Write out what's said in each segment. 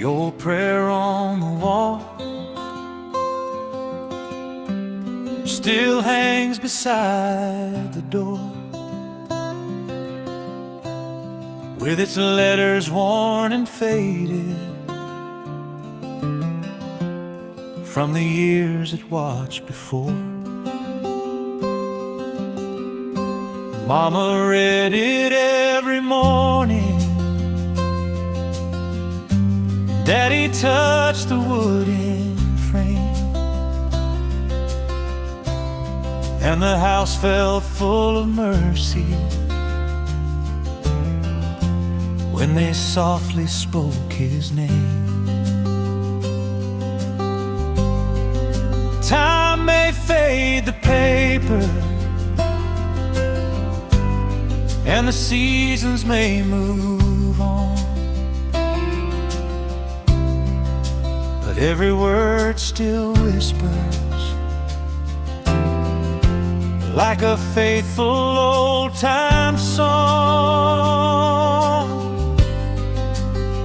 The old prayer on the wall still hangs beside the door, with its letters worn and faded from the years it watched before. Mama read it every morning, Daddy touched the wooden frame, and the house felt full of mercy when they softly spoke his name. Time may fade the paper, and the seasons may move on, but every word still whispers like a faithful old-time song.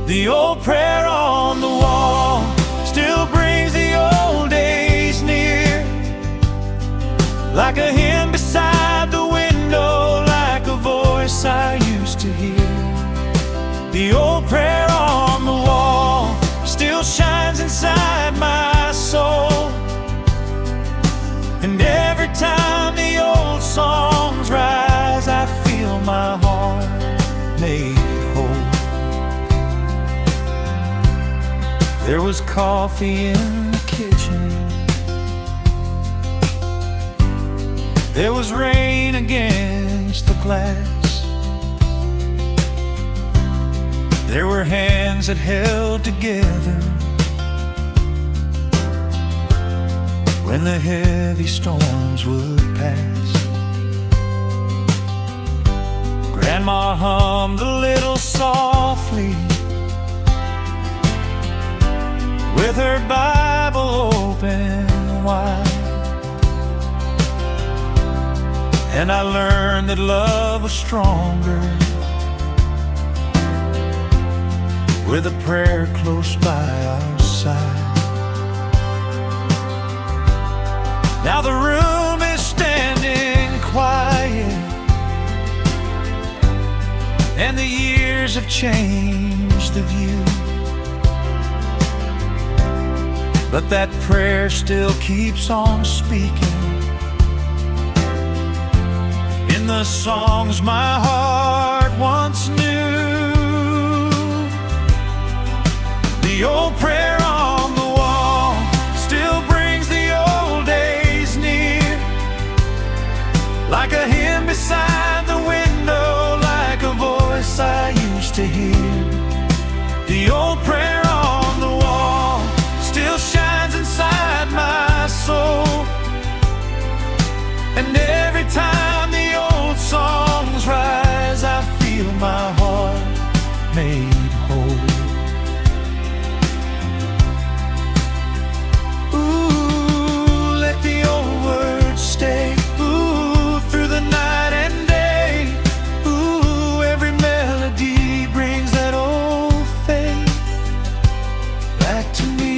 The old prayer on the wall still brings the old days near, like a hymn beside the window, like a voice I used to hear. The old prayer on the wall still shines inside my soul, and every time the old songs rise, I feel my heart made whole. There was coffee in the kitchen, there was rain against the glass, there were hands that held together when the heavy storms would pass. Grandma hummed a little softly with her Bible open wide, and I learned that love was stronger with a prayer close by our side. Now the room is standing quiet, and the years have changed the view, but that prayer still keeps on speaking in the songs my heart once knew. The old prayer on the wall still brings the old days near, like a hymn beside the window, like a voice I used to hear. The old prayer on the wall still shines inside my soul, and every time the old songs rise, I feel my heart made whole. Ooh, let the old words stay, ooh, through the night and day. Ooh, every melody brings that old faith back to me.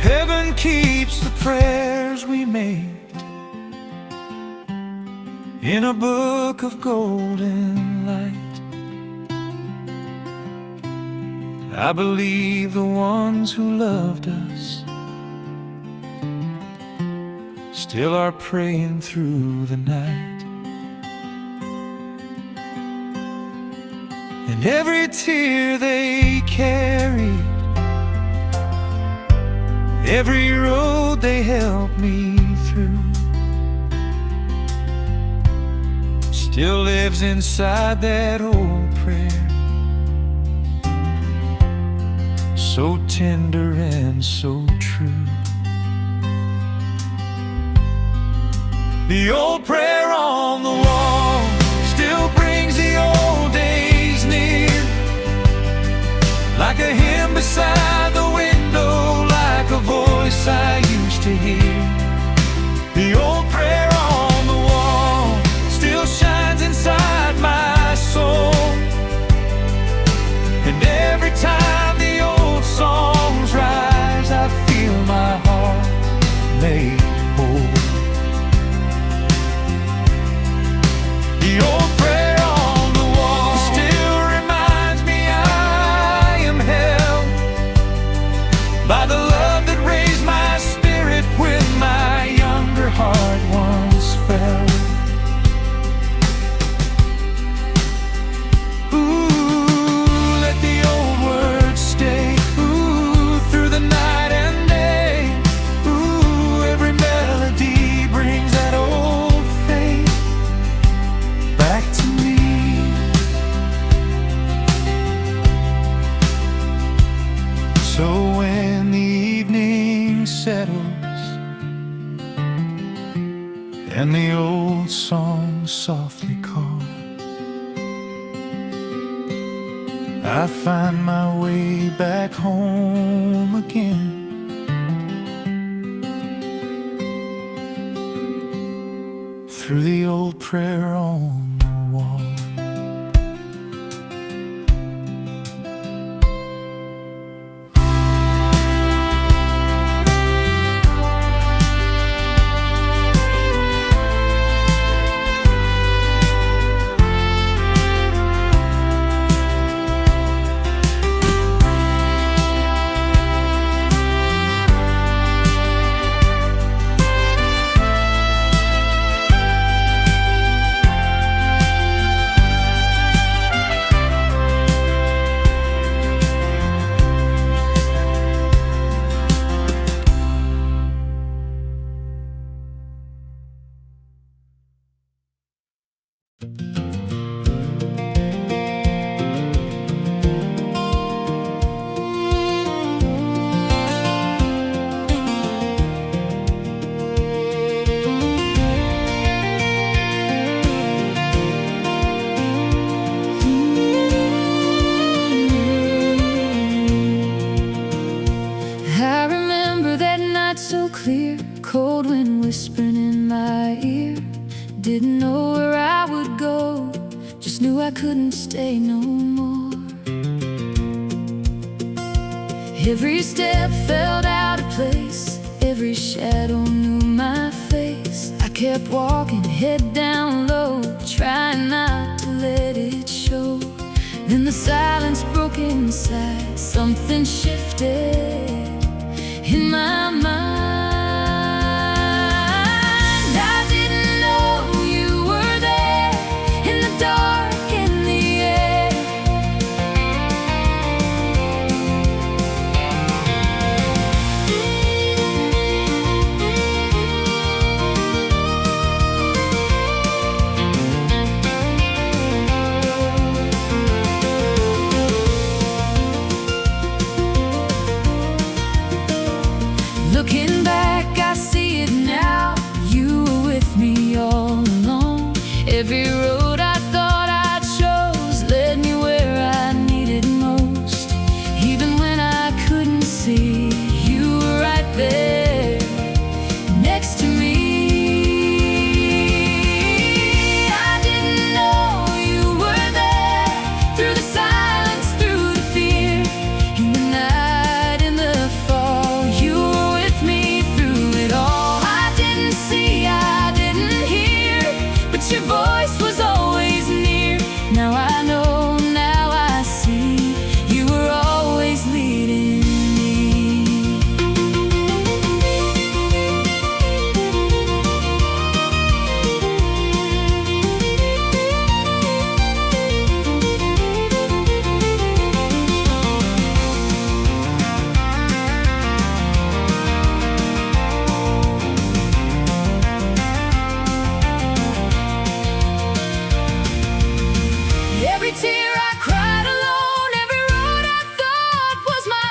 Heaven keeps the prayers we made in a book of golden light. I believe the ones who loved us still are praying through the night, and every tear they carried, every road they helped me through, still lives inside that old prayer so tender and so true. The old prayer on the wall still brings the old days near, like a hymn beside the window, like a voice I used to hear. The old prayer on the wall still shines inside my soul, and every time the old songs rise, I feel my heart made whole. The old prayer on the wall still reminds me I am held by the love that raised my spirit when my younger heart once fell. Ooh, let the old words stay, ooh, through the night and day. Ooh, every melody brings that old faith back to me. So when the evening settles and the old song softly calls, I find my way back home again. Through the old prayer on the wall. I remember that night so clear, cold wind whispering in my ear. Didn't know where I would go, just knew I couldn't stay no more. Every step felt out of place, every shadow knew my face. I kept walking, head down low, trying not to let it show. Then the silence broke inside, something shifted in my mind. I didn't know you were there, in the dark, in the air. Looking back, I see it now. You were with me all along. Every road I thought I chose led me where I needed most. Even when I couldn't see, you were right there next to me. I didn't know you were there, through the silence, through the fear. In the night, in the fall, you were with me through it all. I didn't see, I didn't hear, but your voice was always near. Now I know, now I see, you were always leading me. Every tear I cried alone, every road I thought was my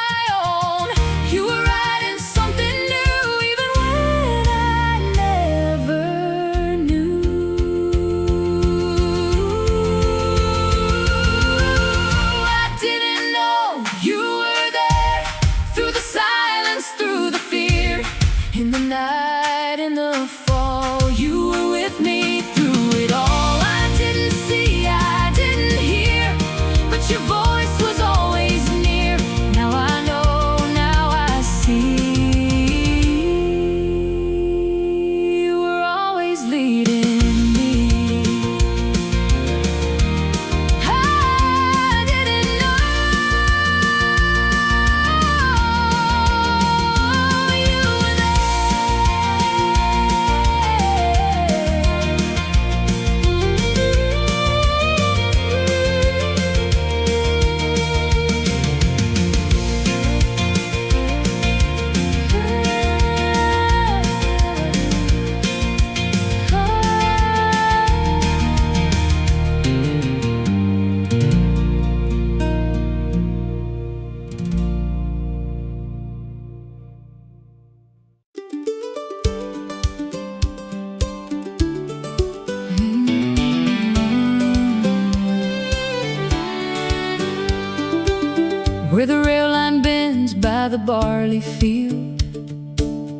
where the rail line bends by the barley field,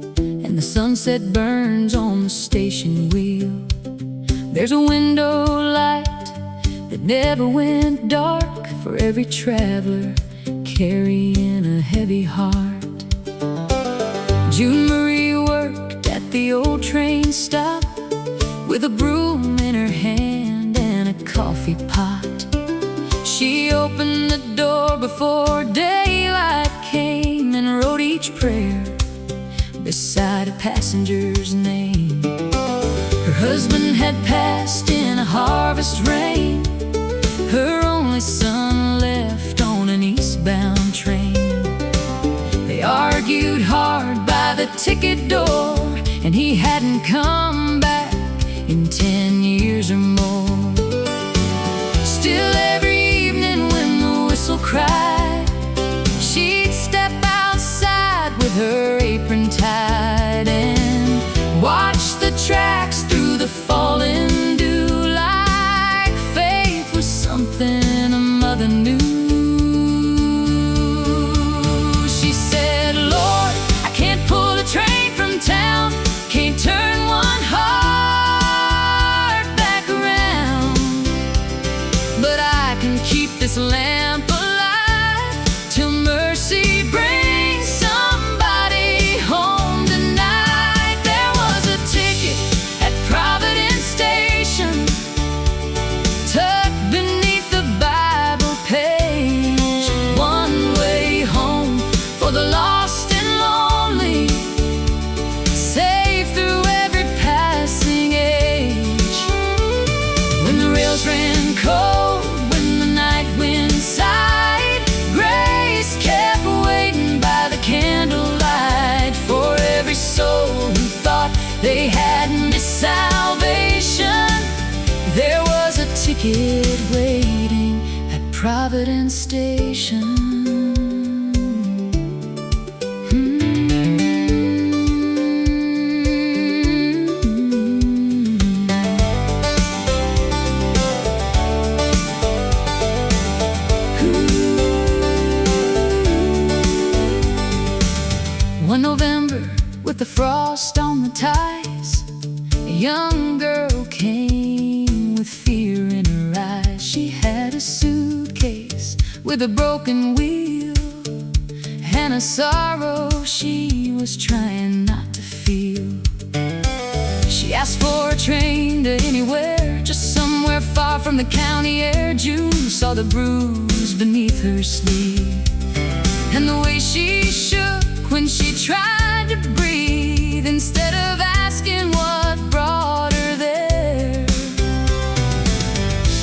and the sunset burns on the station wheel. There's a window light that never went dark for every traveler carrying a heavy heart. June Marie worked at the old train stop with a broom in her hand and a coffee pot. She opened the door before daylight came and wrote each prayer beside a passenger's name. Her husband had passed in a harvest rain, her only son left on an eastbound train. They argued hard by the ticket door, and he hadn't come back in 10 years or more. Still every evening when the whistle cried, she'd step outside with her apron tied and watch the tracks through the falling dew, like faith was something a mother knew. She said, Lord, I can't pull a train from town, can't turn one heart back around, but I can keep this lamp alive till mercy brings somebody home tonight. There was a ticket at Providence Station, tucked beneath the Bible page. One way home for the lost and lonely, safe through every passing age. When the rails ran cold, when the night wind sighed, grace kept waiting by the candlelight for every soul who thought they had missed salvation. There was a ticket waiting at Providence Station. One November, with the frost on the ties, a young girl came with fear in her eyes. She had a suitcase with a broken wheel and a sorrow she was trying not to feel. She asked for a train to anywhere, just somewhere far from the county air. June saw the bruise beneath her sleeve and the way she shook when she tried to breathe, instead of asking what brought her there.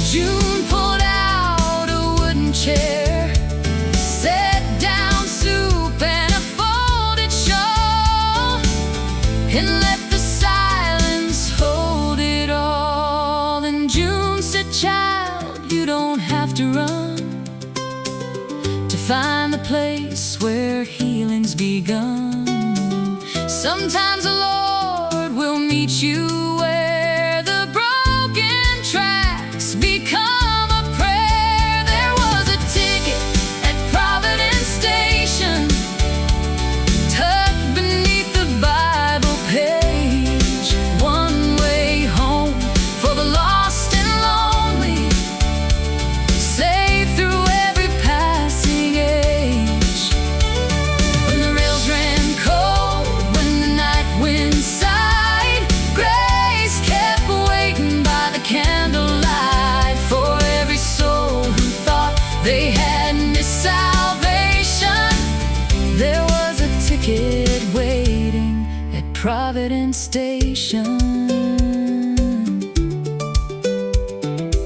June pulled out a wooden chair, set down soup and a folded shawl, and let the silence hold it all. And June said, child, you don't have to run to find the place where healing's begun. Sometimes the Lord will meet you where the broken tracks become a prayer. There was a ticket at Providence Station, tucked beneath the Bible page. One way home for the lost and lonely, safe through every passing age. When the rails ran cold, when the night wind sighed, grace kept waiting by the candlelight for every soul who thought they had missed salvation. There was a ticket waiting at Providence Station.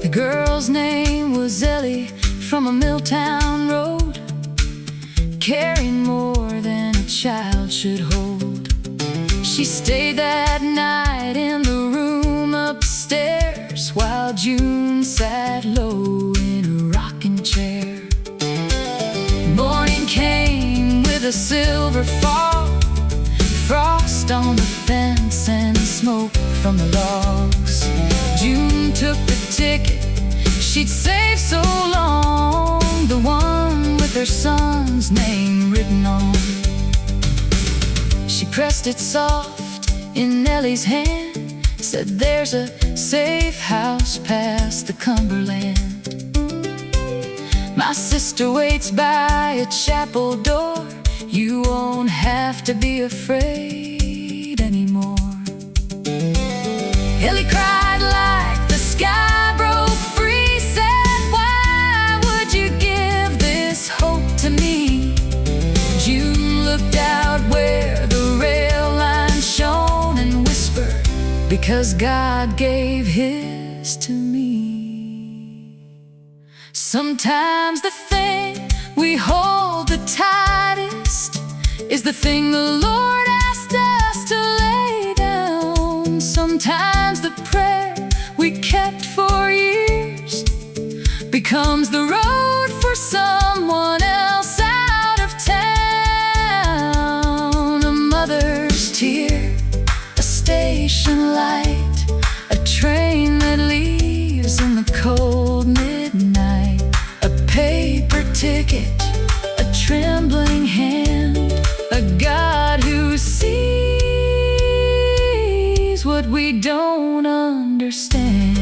The girl's name was Ellie, from a Milltown road, carrying more than a child should hold. She stayed that night in the room upstairs while June sat low in a rocking chair. Morning came with a silver fall, frost on the fence and smoke from the logs. June took the ticket she'd saved so long, the one with her son pressed it soft in Nellie's hand, said there's a safe house past the Cumberland. My sister waits by a chapel door. You won't have to be afraid anymore. Ellie cried like the sky broke free, said, why would you give this hope to me? June looked out where the rail line shone and whispered, because God gave his to me. Sometimes the thing we hold the tightest is the thing the Lord asked us to lay down. Sometimes the prayer we kept for years becomes the road for someone else out of town. A mother's tear, a station light, a train that leaves in the cold midnight, a paper ticket, a trembling hand, a God who sees what we don't understand.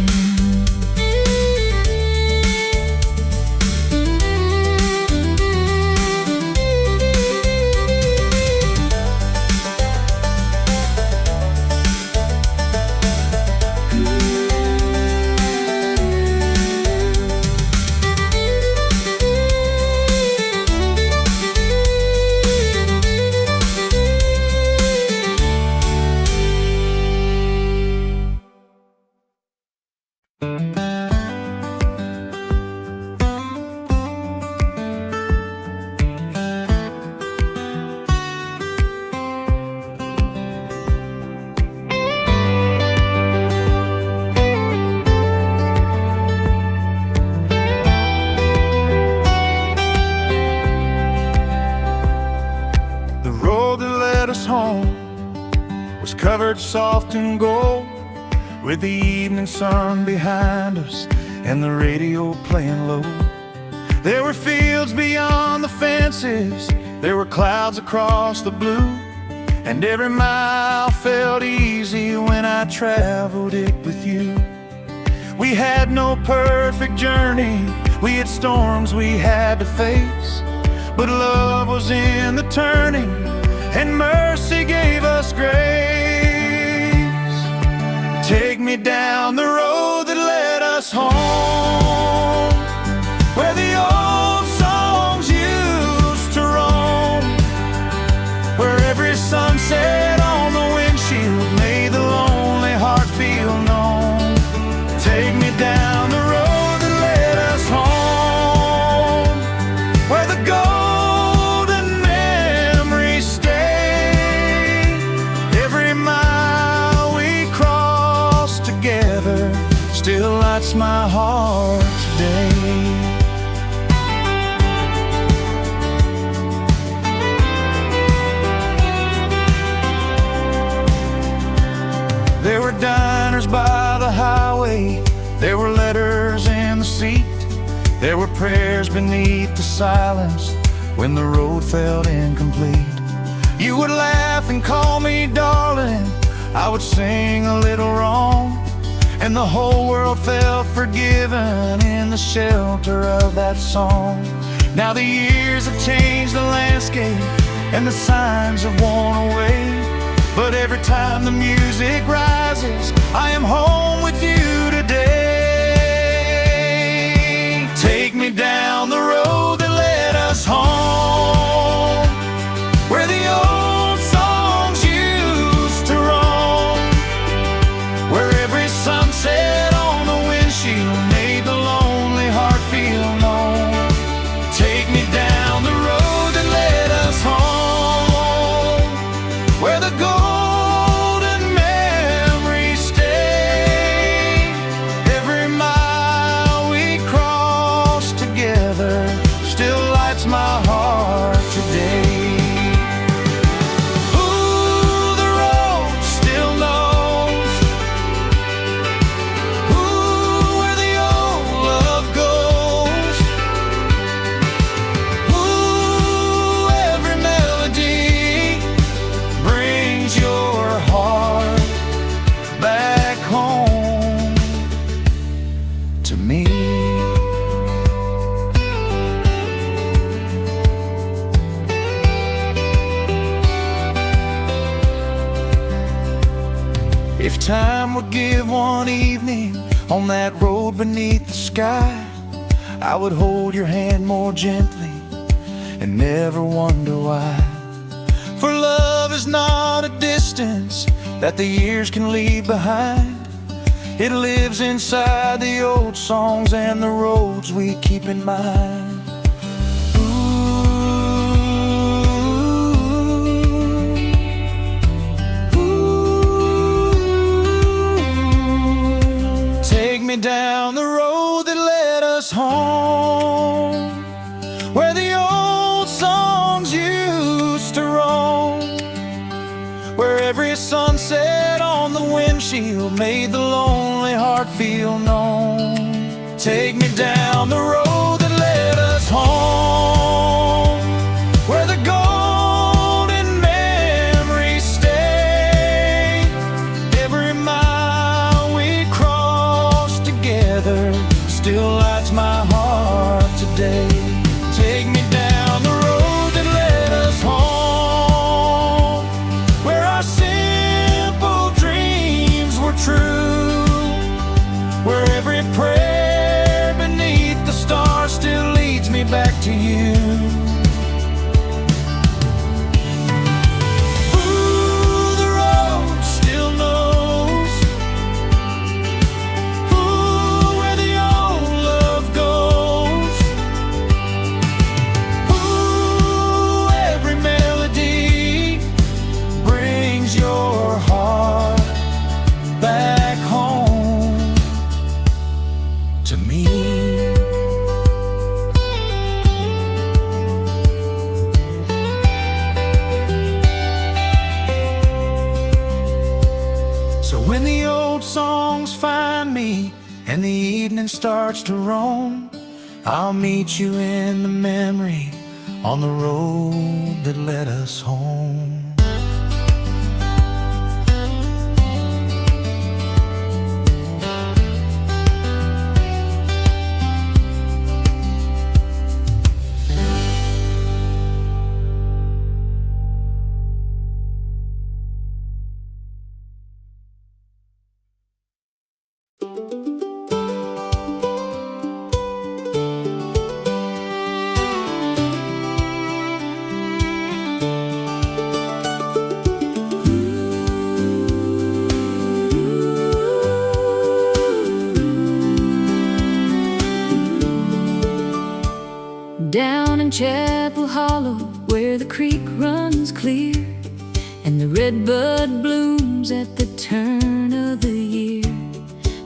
Covered soft in gold, with the evening sun behind us and the radio playing low. There were fields beyond the fences, there were clouds across the blue, and every mile felt easy when I traveled it with you. We had no perfect journey, we had storms we had to face, but love was in the turning and mercy gave us grace. Take me down the road that led us home, where the old songs used to roam, where every sunset on the windshield made the lonely heart feel known. Take me down the road that led us home, where the golden memories stay. Every mile we crossed together still lights my heart today. There were diners by the highway, there were letters in the seat, there were prayers beneath the silence when the road felt incomplete. You would laugh and call me darling, I would sing a little wrong, and the whole world felt forgiven in the shelter of that song. Now the years have changed the landscape and the signs have worn away, but every time the music rises, I am home with you today. Take me down the road that led us home, where the old songs used to roam, where every sunset on the windshield made the lonely heart feel known. Take me down the road that led us home, where the golden memories stay. Every mile we crossed together If time would give one evening on that road beneath the sky, I would hold your hand more gently and never wonder why. For love is not a distance that the years can leave behind. It lives inside the old songs and the roads we keep in mind. Take me down the road that led us home, where the old songs used to roam, where every sunset on the windshield made the lonely heart feel known. Take me down the road that led us home, where the golden memories stay. Every mile we crossed together still lights my heart today. Take me down the road that led us home, where our simple dreams were true, where every prayer beneath the stars still leads me back to you. Ooh, the road still knows, ooh, where the old love goes. Ooh, every melody brings your heart back home to me. So when the old songs find me and the evening starts to roam, I'll meet you in the memory on the road that led us home. Down in Chapel Hollow, where the creek runs clear and the redbud blooms at the turn of the year,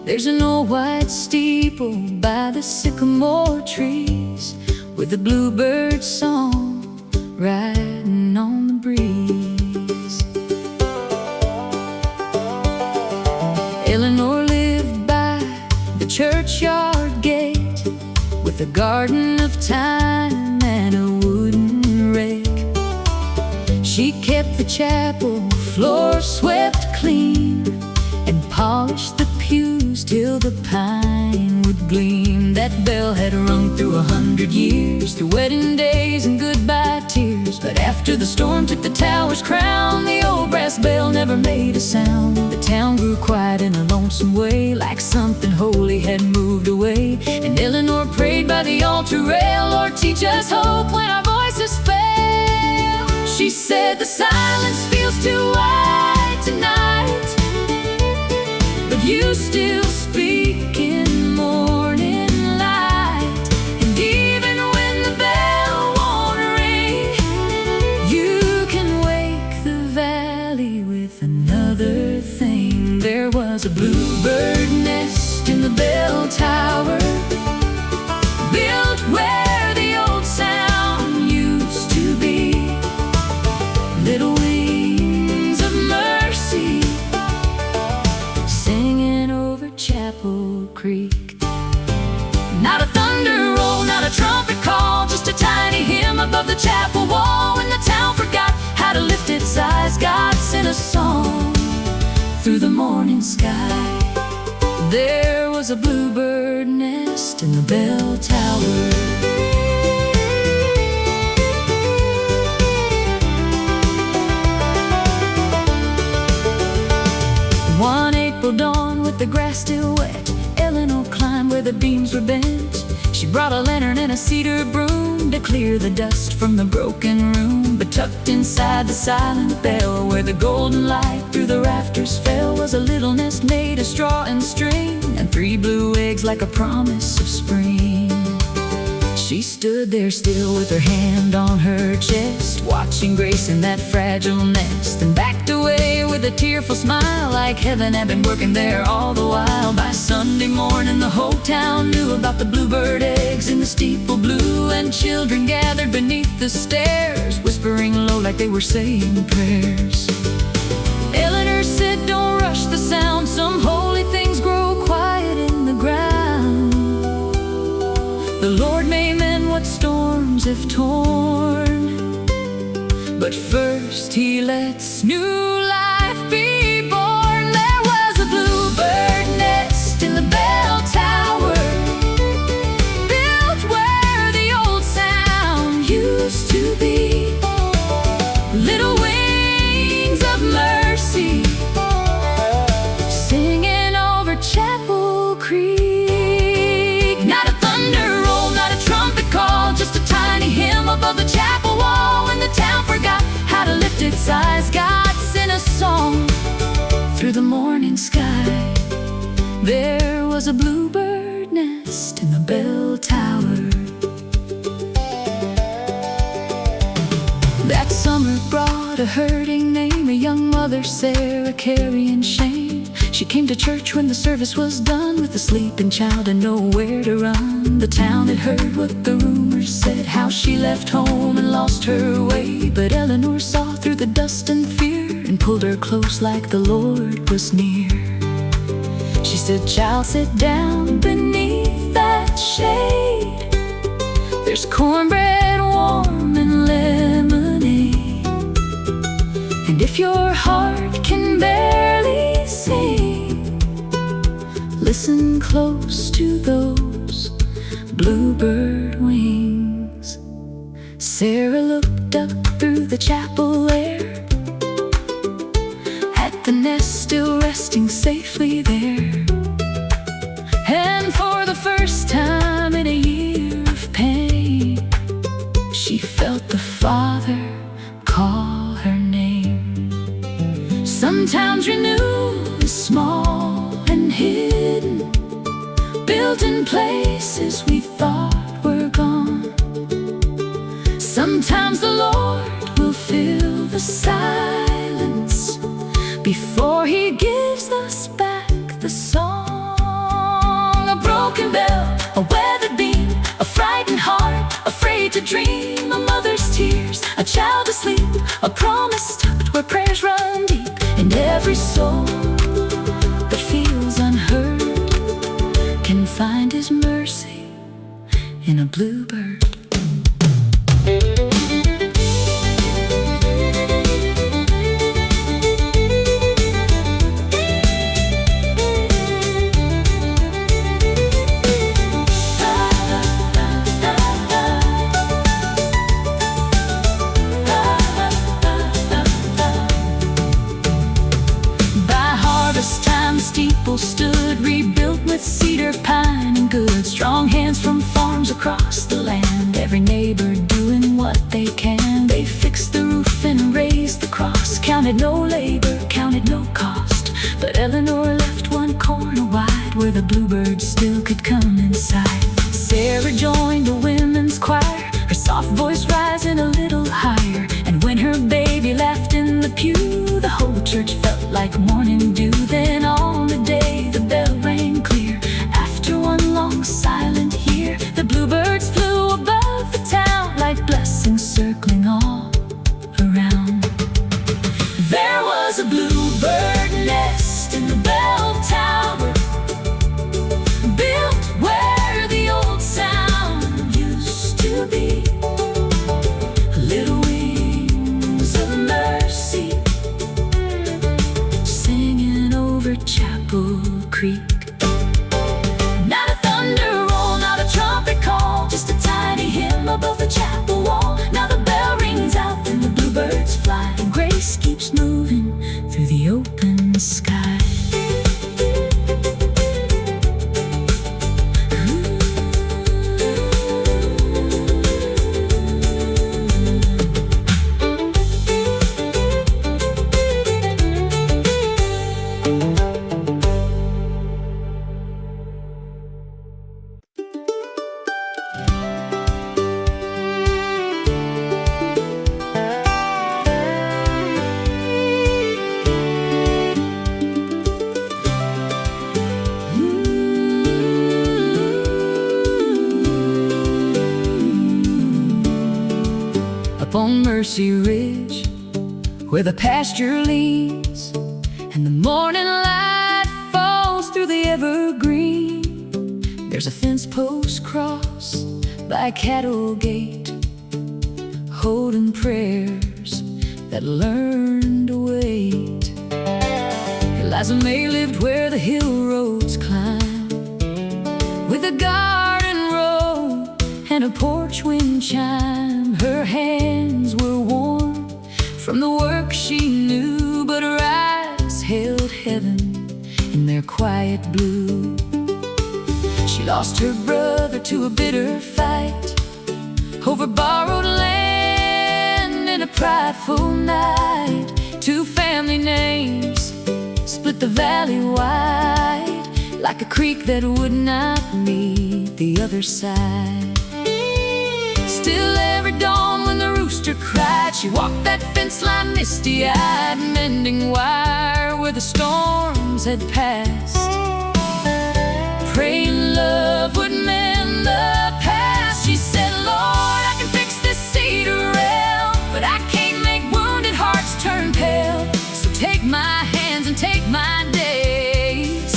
there's an old white steeple by the sycamore trees, with a bluebird song riding on the breeze. Eleanor lived by the churchyard gate, with a garden of thyme and a wooden rake. She kept the chapel floor swept clean and polished the pews till the pine would gleam. That bell had rung through 100 years, through wedding days and goodbye tears. But after the storm took the tower's crown, the old brass bell never made a sound. The town grew quiet in a lonesome way, like something holy had moved away. And Eleanor prayed by the altar rail, Lord, teach us hope when our voices fail. She said the silence feels too wide tonight, but you still speak in morning light. And even when the bell won't ring, you can wake the valley with another thing. There was a bluebird nest in the bell tower, built where the old sound used to be. Little wings of mercy singing over Chapel Creek. Not a thunder roll, not a trumpet call, just a tiny hymn above the chapel wall. When the town forgot how to lift its eyes, God sent a song through the morning sky. There was a bluebird nest in the bell tower. One She brought a lantern and a cedar broom to clear the dust from the broken room. But tucked inside the silent bell, where the golden light through the rafters fell, was a little nest made of straw and string, and 3 blue eggs like a promise of spring. She stood there still with her hand on her chest, watching Grace in that fragile nest, and backed away with a tearful smile, like heaven had been working there all the while. By Sunday morning the whole town knew about the bluebird eggs in the steeple blue, and children gathered beneath the stairs, whispering low like they were saying prayers. Eleanor said, "Don't rush the sound, some holy things grow quiet in the ground. The Lord may mend what storms have torn, but first He lets new life be born." There was a bluebird nest in the bell tower, built where the old sound used to be. Little wings of mercy singing over Chapel Creek. Not a thunder roll, not a trumpet call, just a tiny hymn above the chapel wall. When the town forgot how to lift its eyes, God sent a song through the morning sky. There was a bluebird nest in the bell tower. That summer brought a hurting name, a young mother, Sarah, carrying shame. She came to church when the service was done, with a sleeping child and nowhere to run. The town had heard what the rumors said, how she left home and lost her way. But Eleanor saw through the dust and fear, and pulled her close like the Lord was near. She said, "Child, sit down beneath that shade. There's cornbread warm and lemonade. And if your heart can barely sing, listen close to those bluebird wings." Sarah looked up through the chapel air, at the nest still resting safely there. And for the first time in a year of pain, she felt the Father call her name. Sometimes renewal is small and hidden, built in places we thought were gone. Sometimes the Lord will fill the silence before He gives us back the song. A broken bell, a weathered beam, a frightened heart, afraid to dream, a mother's tears, a child asleep, a promise tucked where prayers run deep. And every soul that feels unheard can find His mercy in a bluebird. Steeple stood rebuilt with cedar, pine, and good. Strong hands from farms across the land, every neighbor doing what they can. They fixed the roof and raised the cross, counted no labor, counted no cost. But Eleanor left one corner wide, where the bluebirds still could come inside. Sarah joined the women's choir, her soft voice rising a little higher. And when her baby laughed in the pew, the whole church felt like morning dew. Then on the day the bell rang clear, after one long silent year, the bluebirds flew above the town, like blessings circling all around. There was a bluebird nest in the bell tower, built where the old sound used to be. A little on Mercy Ridge, where the pasture leads and the morning light falls through the evergreen. There's a fence post cross by a cattle gate, holding prayers that learn to wait. Eliza May lived where the hill roads climb, with a garden row and a porch wind chime. Her hands were warm from the work she knew, but her eyes held heaven in their quiet blue. She lost her brother to a bitter fight over borrowed land in a prideful night. Two family names split the valley wide, like a creek that would not meet the other side. Still every dawn when the rooster cried, she walked that fence line misty-eyed, mending wire where the storms had passed, praying love would mend the past. She said, Lord, I can fix this cedar rail, but I can't make wounded hearts turn pale. So take my hands and take my days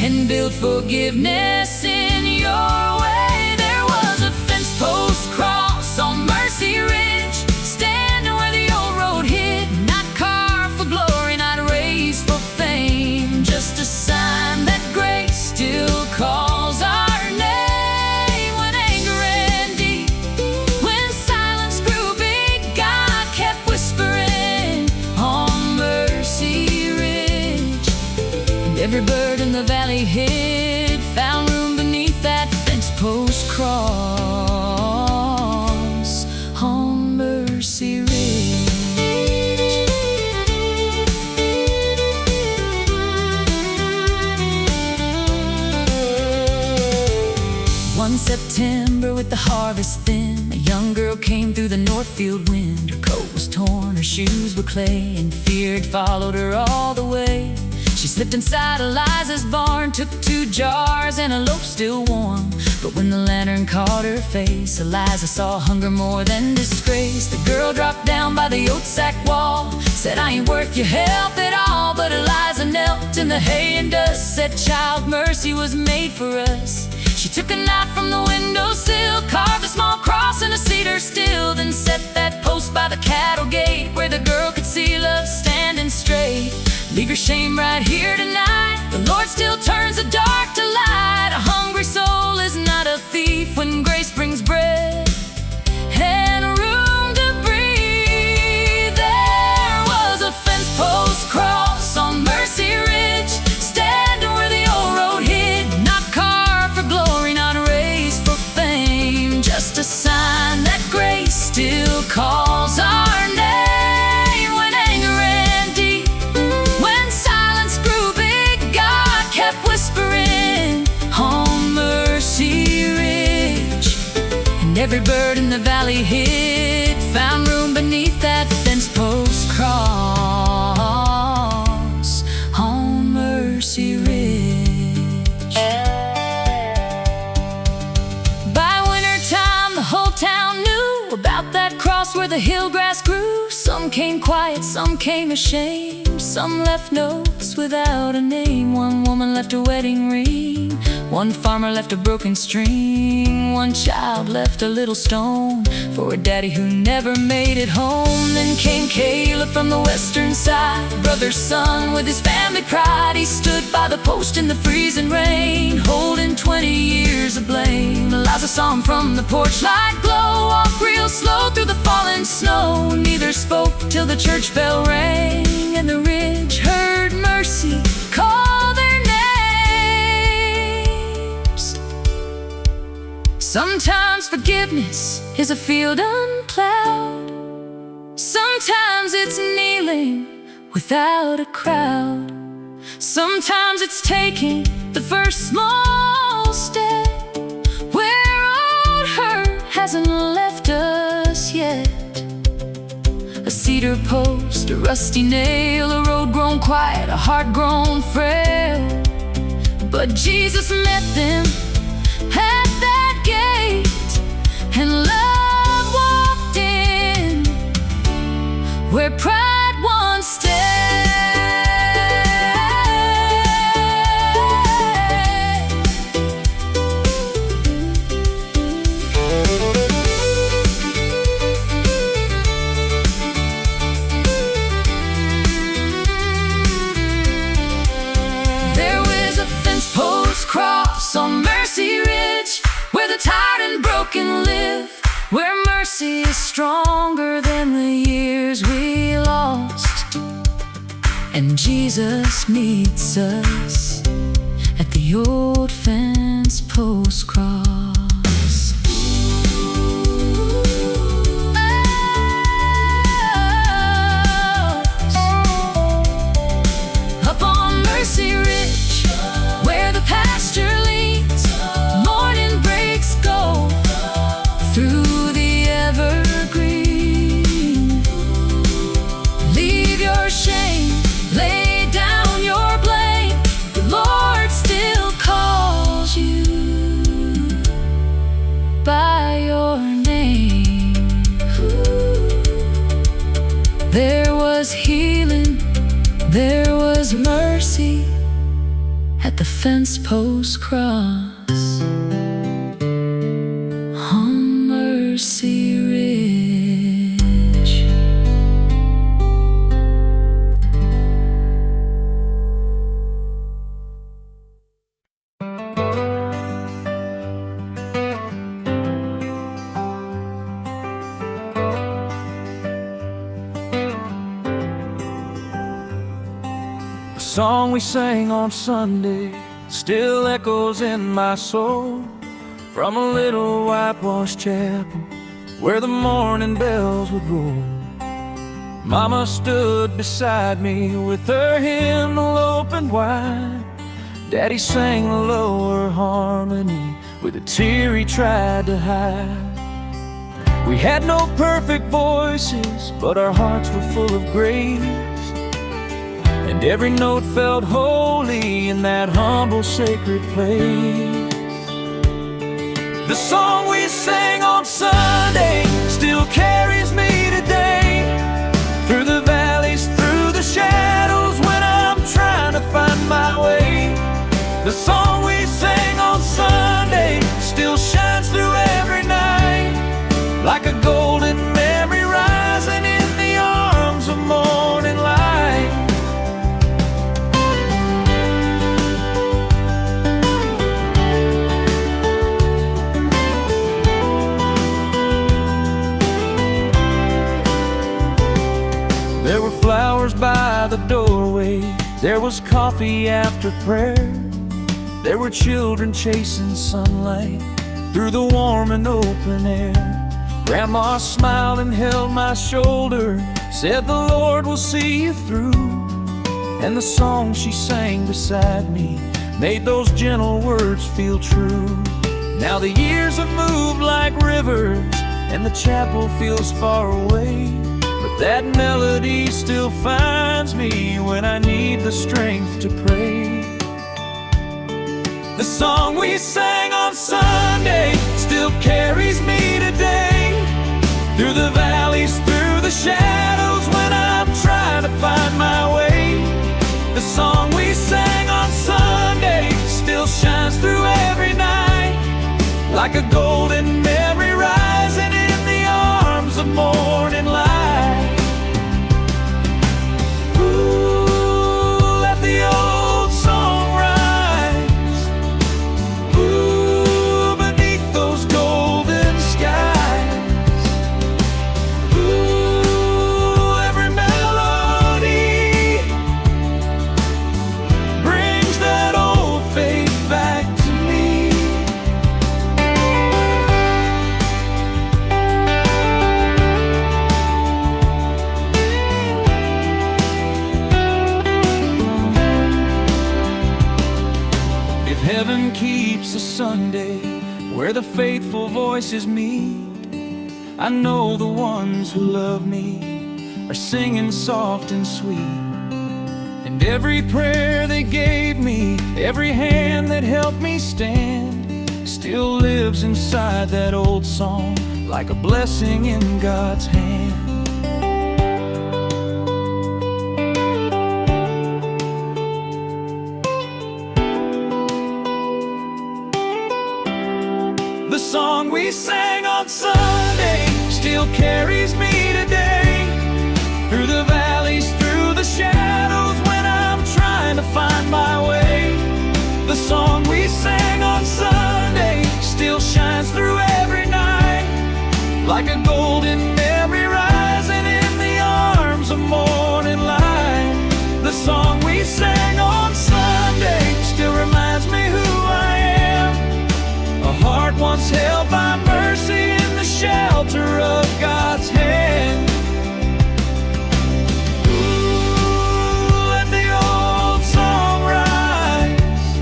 and build forgiveness in your way. There was a fence post cross on Mercy Ridge, standing where the old road hid, not carved for glory, not raised for fame, just a sign that grace still calls our name. When anger ran deep, when silence grew big, God kept whispering on Mercy Ridge. And every bird in the valley hid, found room beneath that fence post cross on Mercy Ridge. One September with the harvest thin, a young girl came through the northfield wind. Her coat was torn, her shoes were clay, and fear had followed her all the way. She slipped inside Eliza's barn, took 2 jars and a loaf still warm. But when the lantern caught her face, Eliza saw hunger more than disgrace. The girl dropped down by the oat sack wall, said, I ain't worth your help at all. But Eliza knelt in the hay and dust, said, child, mercy was made for us. She took a knife from the windowsill, carved a small cross in a cedar still, then set that post by the cattle gate, where the girl could see love standing straight. Leave your shame right here tonight. The Lord still turns the dark to light. A hungry soul is not a thief when grace brings bread and room to breathe. There was a fence post cross on Mercy Ridge, standing where the old road hid, not carved for glory, not raised for fame, just a sign that grace still calls our name. When anger ran deep, when silence grew big, God kept whispering on Mercy Ridge. And every bird in the valley hid, found room beneath that fence post cross on Mercy Ridge. By wintertime, the whole town knew about that cross where the hill grass grew. Some came quiet, some came ashamed, some left notes without a name. One woman left a wedding ring, one farmer left a broken string, one child left a little stone for a daddy who never made it home. Then came Caleb from the western side, brother's son with his family pride. He stood by the post in the freezing rain, holding 20 years of blame. Eliza saw him from the porch light glow, walk real slow through the falling snow. Neither spoke till the church bell rang, and the ridge heard mercy call their names. Sometimes forgiveness is a field unplowed, sometimes it's kneeling without a crowd, sometimes it's taking the first small step where old hurt hasn't left us yet. A cedar post, a rusty nail, a road grown quiet, a heart grown frail. But Jesus met them at that gate, and love walked in where mercy is stronger than the years we lost, and Jesus meets us at the old fence post cross. Up on Mercy Ridge, where the pasture leads, morning breaks go through the evergreen. Leave your shame, lay down your blame. The Lord still calls you by your name. There was healing, there was mercy at the fence post cross on Mercy Ridge. The song we sang on Sunday still echoes in my soul, from a little whitewashed chapel where the morning bells would roll. Mama stood beside me with her hymnal open wide. Daddy sang the lower harmony with a tear he tried to hide. We had no perfect voices, but our hearts were full of grace, and every note felt holy in that humble, sacred place. The song we sang on Sunday still carries me today, through the valleys, through the shadows, when I'm trying to find my way. The song we sang on Sunday still shines through every night, like a golden memory rising in the arms of morning light. There were flowers by the doorway, there was coffee after prayer, there were children chasing sunlight through the warm and open air. Grandma smiled and held my shoulder, said the Lord will see you through. And the song she sang beside me made those gentle words feel true. Now the years have moved like rivers, and the chapel feels far away, but that melody still finds me when I need the strength to pray. The song we sang on Sunday still carries me today, through the valleys, through the shadows, when I'm trying to find my way. The song we sang on Sunday still shines through every night, like a golden memory rising in the arms of morning light. Ooh, let the old song rise. Ooh, beneath those golden skies. Ooh, every melody brings that old faith back to me. If heaven keeps a Sunday where the faithful voices meet, I know the ones who love me are singing soft and sweet. And every prayer they gave me, every hand that helped me stand, still lives inside that old song, like a blessing in God's hand. The song we sang on Sunday still carries me today, through the valleys, through the shadows, when I'm trying to find my way. The song we sang on Sunday still shines through every night, like a golden memory rising in the arms of morning light. The song we sang on Sunday still reminds me who I am. A heart once held by mercy in the shelter of God's hand. Ooh, let the old song rise.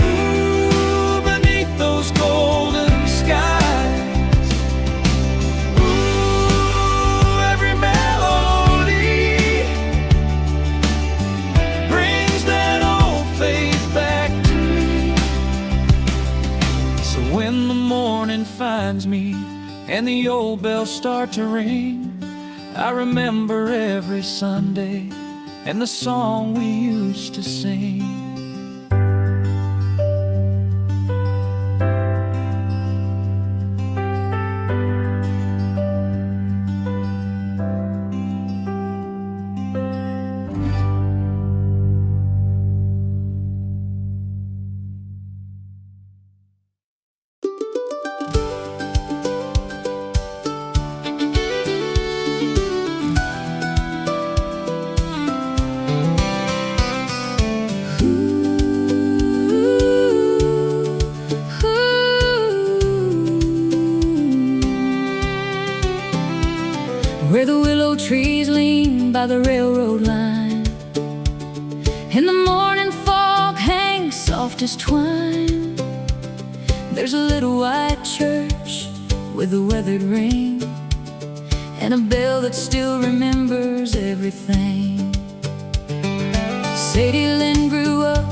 Ooh, beneath those golden skies. Ooh, every melody brings that old faith back to me. So when the morning finds me and the old bells start to ring, I remember every Sunday and the song we used to sing. Where the willow trees lean by the railroad line, and the morning fog hangs soft as twine, there's a little white church with a weathered ring, and a bell that still remembers everything. Sadie Lynn grew up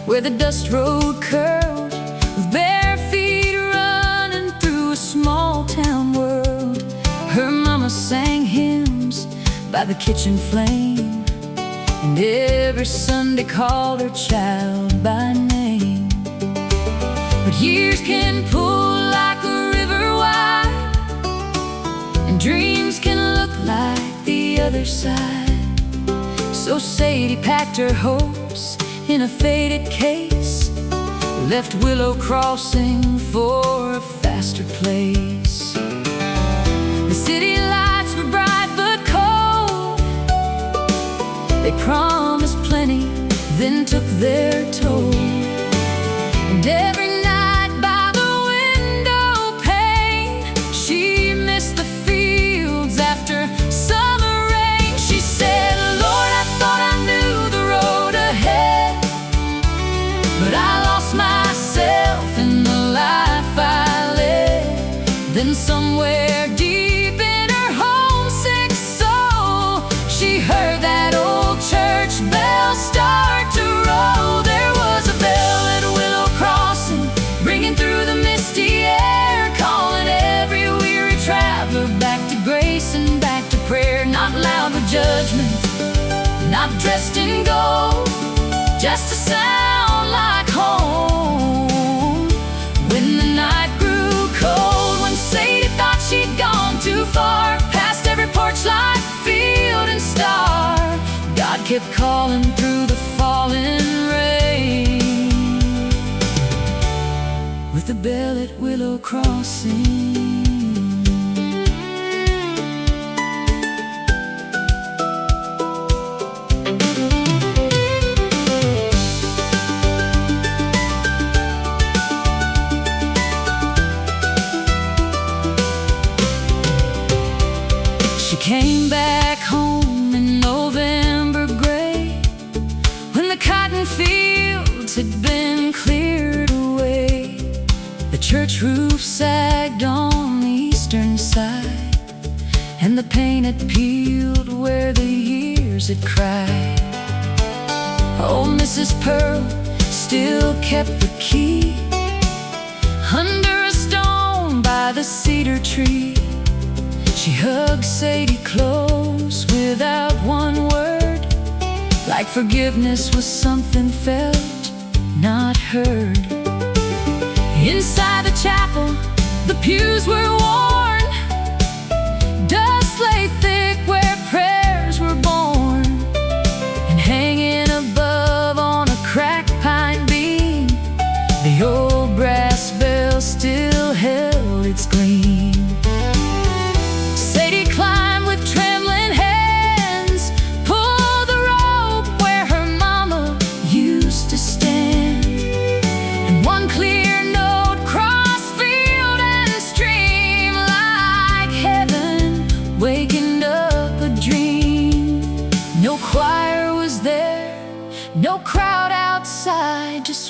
where the dust road curled, with bare feet running through a small town world. Her mama sang hymns by the kitchen flame, and every Sunday called her child by name. But years can pull like a river wide, and dreams can look like the other side. So Sadie packed her hopes in a faded case, left Willow Crossing for a faster place. The city lights were bright but cold. They promised plenty, then took their toll. And every night by the window pane, she missed the fields after summer rain. She said, Lord, I thought I knew the road ahead, but I lost myself in the life I led. Then somewhere deep in her homesick soul, she heard that old church bell start to roll. There was a bell at Willow Crossing, ringing through the misty air, calling every weary traveler back to grace and back to prayer. Not loud with judgment, not dressed in gold, just a sound like home. When the night grew cold, when Sadie thought she'd gone too far, past every porch light, field and star, God kept calling through the falling rain. With the bell at Willow Crossing. She came back home in November gray, when the cotton fields had been cleared away. The church roof sagged on the eastern side, and the paint had peeled where the years had cried. Old Mrs. Pearl still kept the key under a stone by the cedar tree. She hugged Sadie close without one word, like forgiveness was something felt, not heard. Inside the chapel, the pews were worn, dust lay thick where prayers were born, and hanging above on a cracked pine beam, the old brass bell still held its gleam.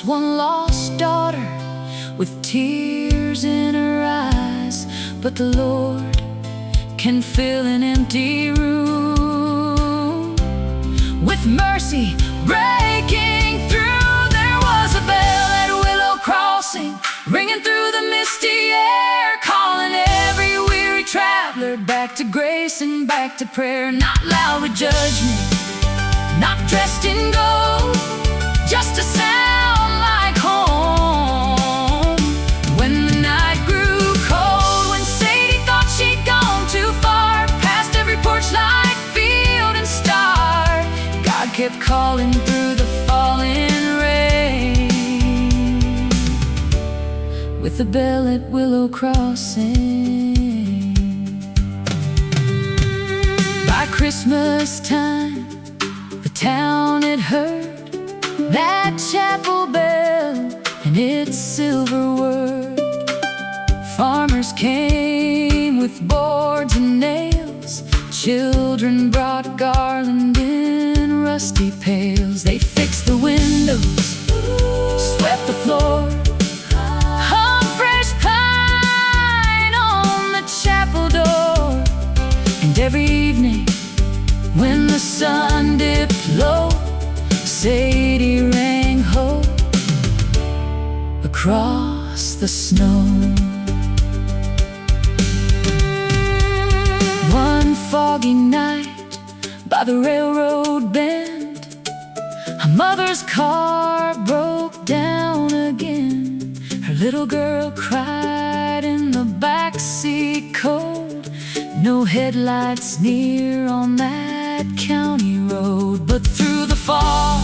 one lost daughter with tears in her eyes, but the Lord can fill an empty room with mercy breaking through. There was a bell at Willow crossing, ringing through the misty air, calling every weary traveler back to grace and back to prayer. Not loud with judgment, not dressed in gold, just a sound like home. When the night grew cold, when Sadie thought she'd gone too far, past every porch light, field and star, God kept calling through the falling rain with the bell at Willow crossing. By Christmas time, the town had heard that chapel bell and its silver word. Farmers came with boards and nails, children brought garland in rusty pails. They fixed the windows, swept the floor, hung fresh pine on the chapel door. And every evening when the sun dipped low, Sadie rang hope across the snow. One foggy night by the railroad bend, her mother's car broke down again. Her little girl cried in the backseat cold, no headlights near on that county road. But through the fog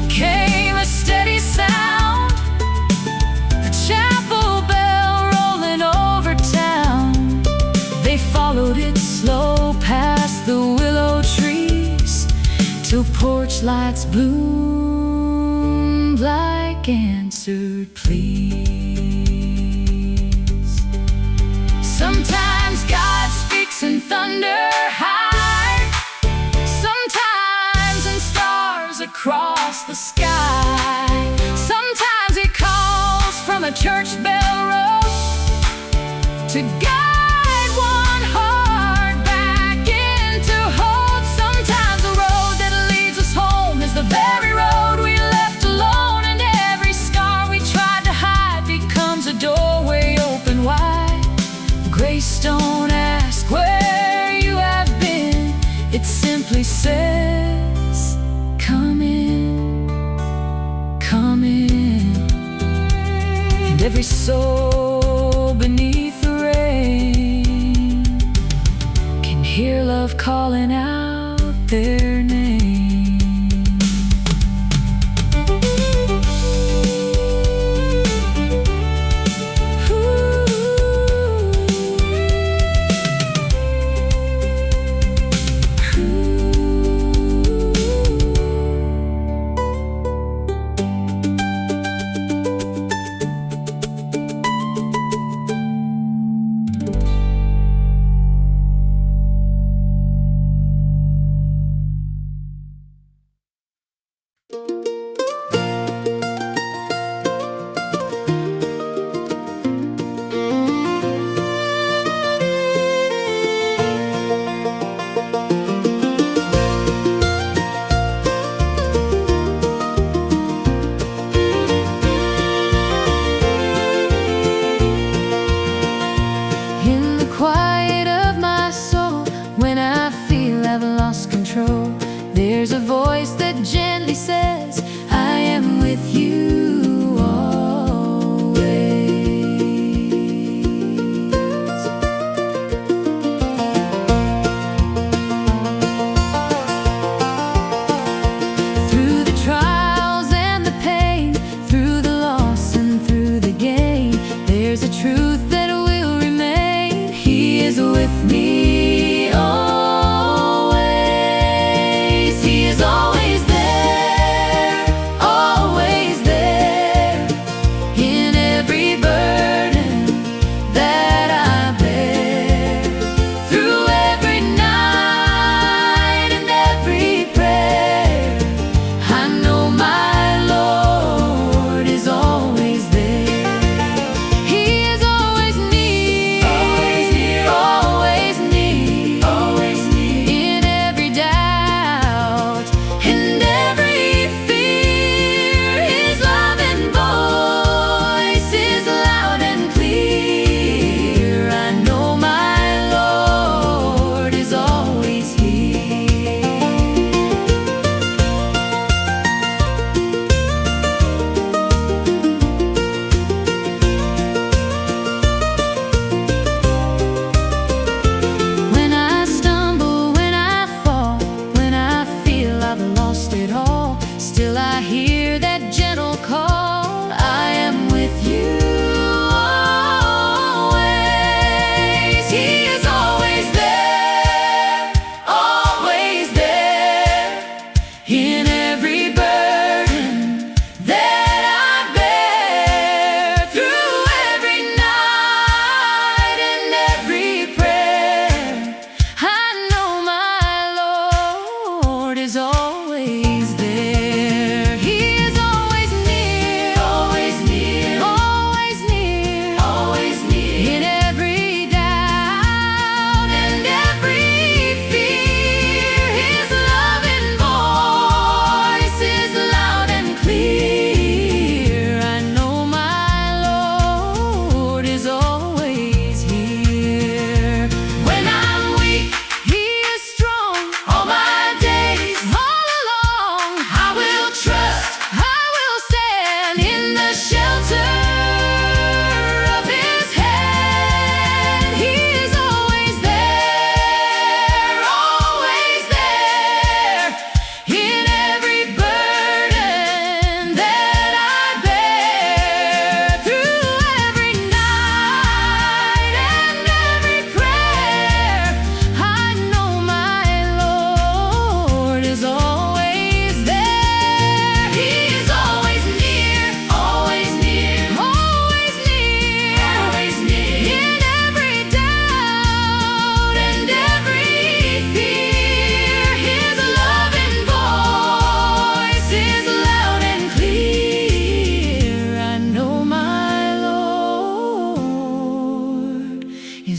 came a steady sound, the chapel bell rolling over town. They followed it slow past the willow trees, till porch lights bloomed like answered pleas. Sometimes God speaks in thunder high, sometimes in stars across the sky. Sometimes He calls from a church bell rope to guide one heart back into hope. Sometimes the road that leads us home is the very road we left alone, and every scar we tried to hide becomes a doorway open wide. Grace don't ask where you have been, it simply says, come in, come in. And every soul beneath the rain can hear love calling out their name. There's a voice that gently says, I am with you always. Through the trials and the pain, through the loss and through the gain, there's a truth that will remain. He is with me always. He is always there, always there, in every burden that I bear. Through every night and every prayer, I know my Lord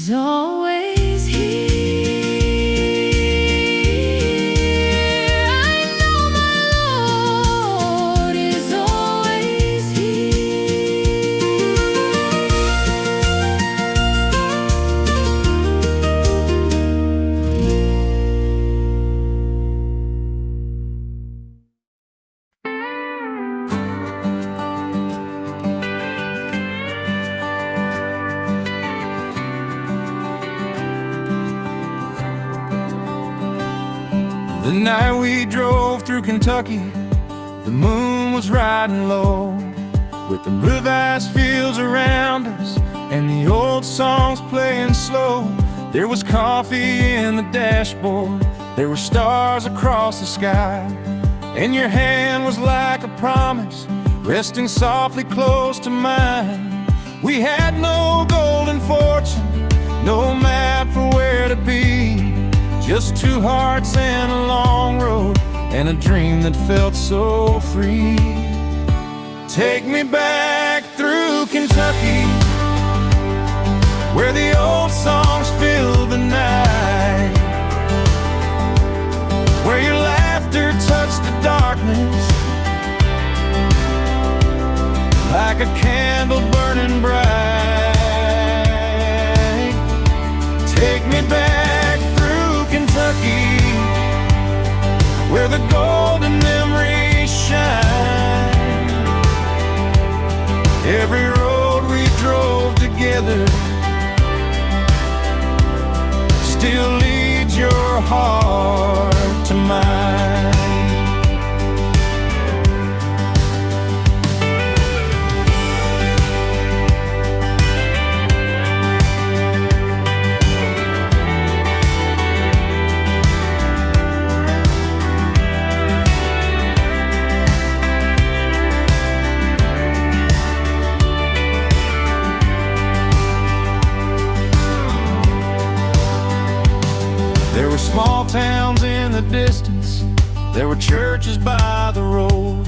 is always here. I know my Lord is always here. The night we drove through Kentucky, the moon was riding low, with the blue vast fields around us and the old songs playing slow. There was coffee in the dashboard, there were stars across the sky, and your hand was like a promise, resting softly close to mine. We had no golden fortune, no map for where to be, just two hearts and a long road, and a dream that felt so free. Take me back through Kentucky, where the old songs fill the night, where your laughter touched the darkness like a candle burning bright. Take me back through Kentucky, where the golden memories shine. Every road we drove together still leads your heart to mine. There were small towns in the distance, there were churches by the road,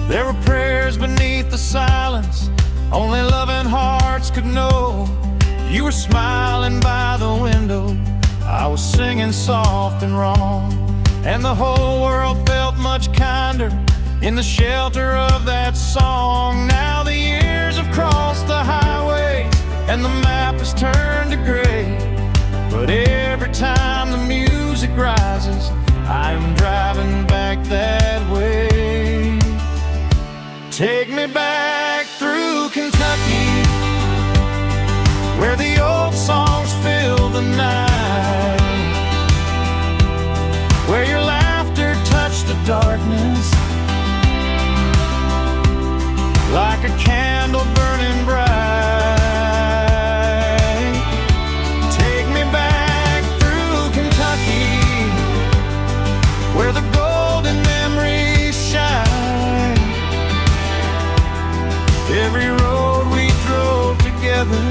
there were prayers beneath the silence only loving hearts could know. You were smiling by the window, I was singing soft and wrong, and the whole world felt much kinder in the shelter of that song. Now the years have crossed the highways and the map has turned to gray, but every time the music rises, I'm driving back that way. Take me back through Kentucky, where the old songs fill the night, where your laughter touched the darkness like a candle burning bright. Where the golden memories shine. Every road we drove together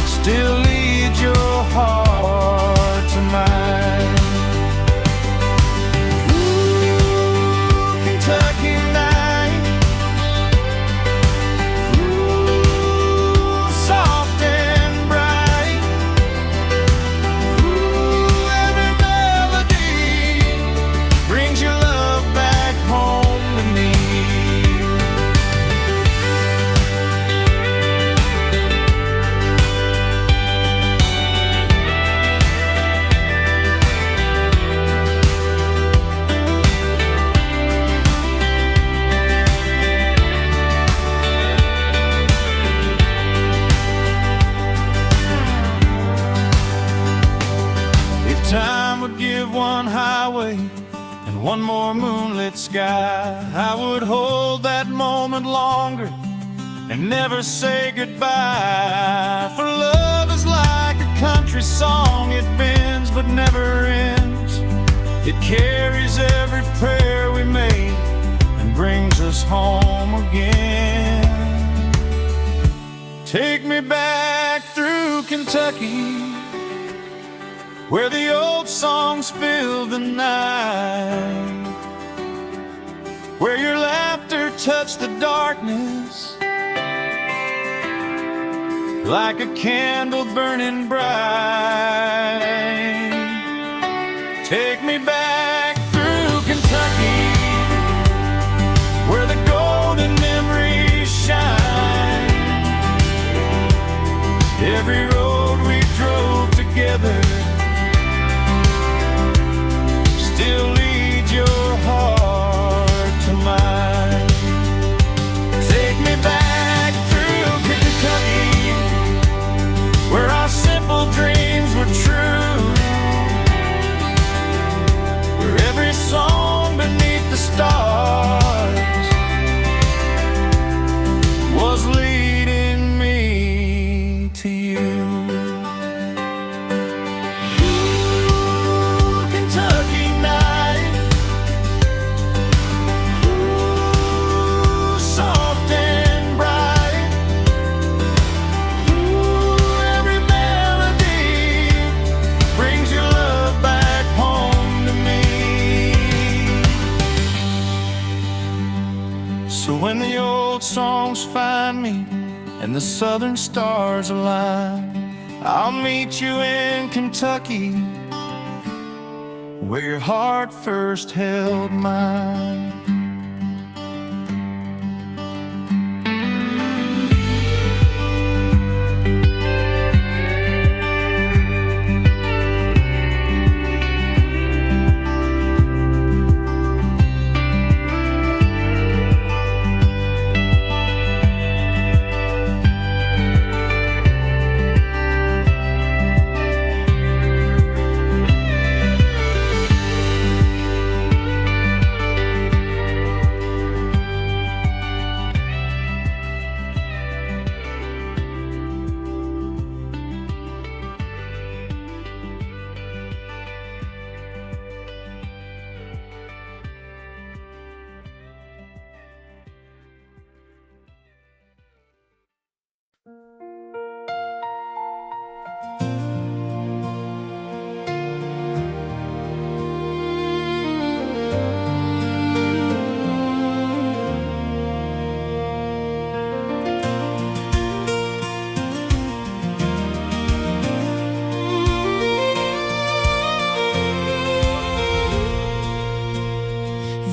still leads your heart to mine. Ooh, Kentucky night. Ooh, soft and bright. Brings your love back home to me. If time would give one highway and one more moonlit sky, I would hold that moment longer and never say goodbye. For love is like a country song, it bends but never ends. It carries every prayer we made and brings us home again. Take me back through Kentucky, where the old songs fill the night, where your laughter touched the darkness like a candle burning bright. Take me back through Kentucky, where the golden memories shine. Every road we drove together still leads your heart to mine. Take me back through Kentucky, where our simple dreams were true, where every song beneath the stars was leading me to you. Ooh, Kentucky night, ooh, soft and bright, ooh, every melody brings your love back home to me. So when the old songs find me and the southern stars align, I'll meet you in Kentucky, where your heart first held mine.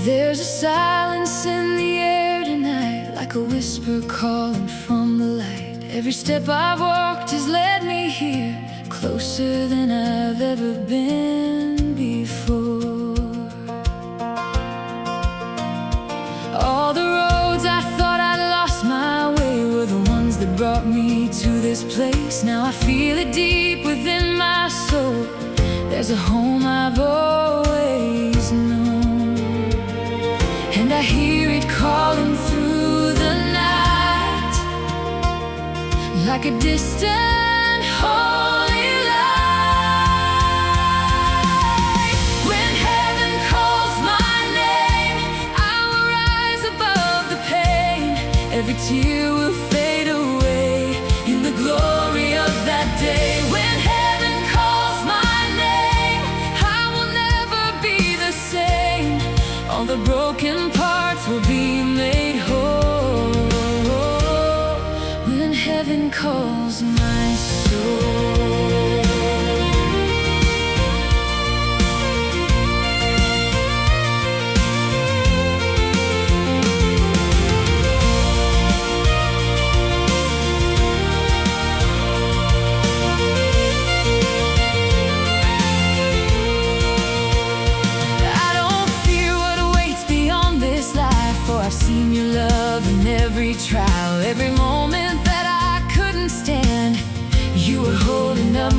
There's a silence in the air tonight, like a whisper calling from the light. Every step I've walked has led me here, closer than I've ever been before. All the roads I thought I'd lost my way were the ones that brought me to this place. Now I feel it deep within my soul. There's a home I've always known, and I hear it calling through the night, like a distant holy light. When heaven calls my name, I will rise above the pain. Every tear will fade away in the glory of that day. When heaven calls my name, I will never be the same. All the broken parts will be made whole when heaven calls my soul. I've seen your love in every trial, every moment that I couldn't stand. You were holding up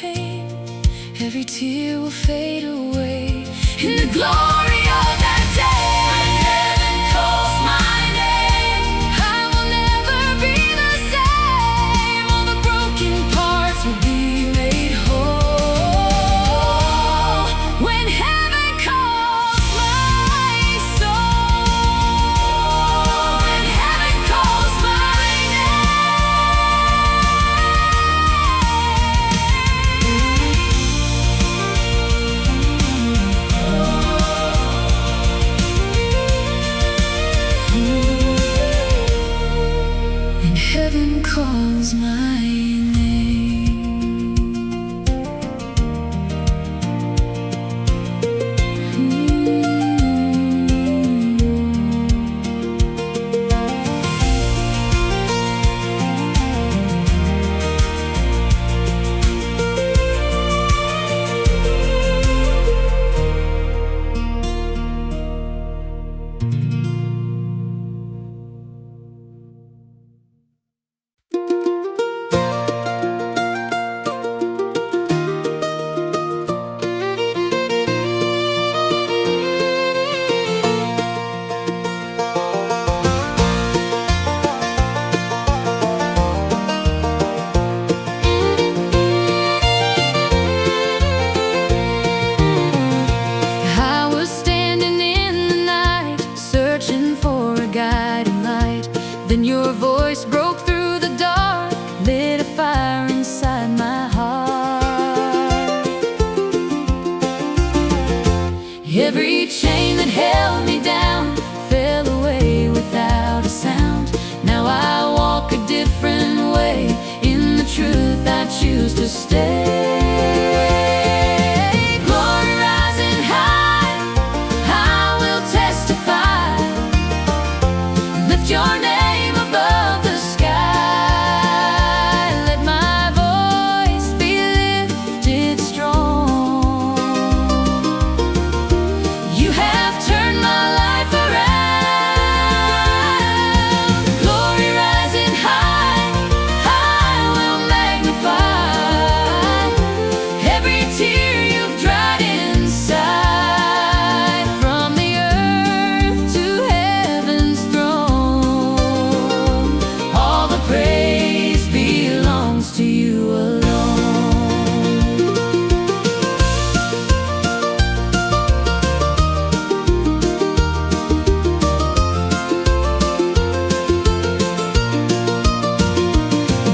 pain, every tear will fade away in the glory of that day. When heaven calls my name, I will never be the same. All the broken parts will be made whole. When heaven calls my soul, when heaven calls my heaven calls my then your voice broke through the dark, lit a fire inside my heart. Every chain that held me down fell away without a sound. Now I walk a different way, in the truth I choose to stay. Glory rising high, I will testify. Lift your name above the sky. Let my voice be lifted strong. You have turned my life around. Glory rising high, I will magnify. Every tear you've dried inside, from the earth to heaven's throne. All the praise belongs to you alone.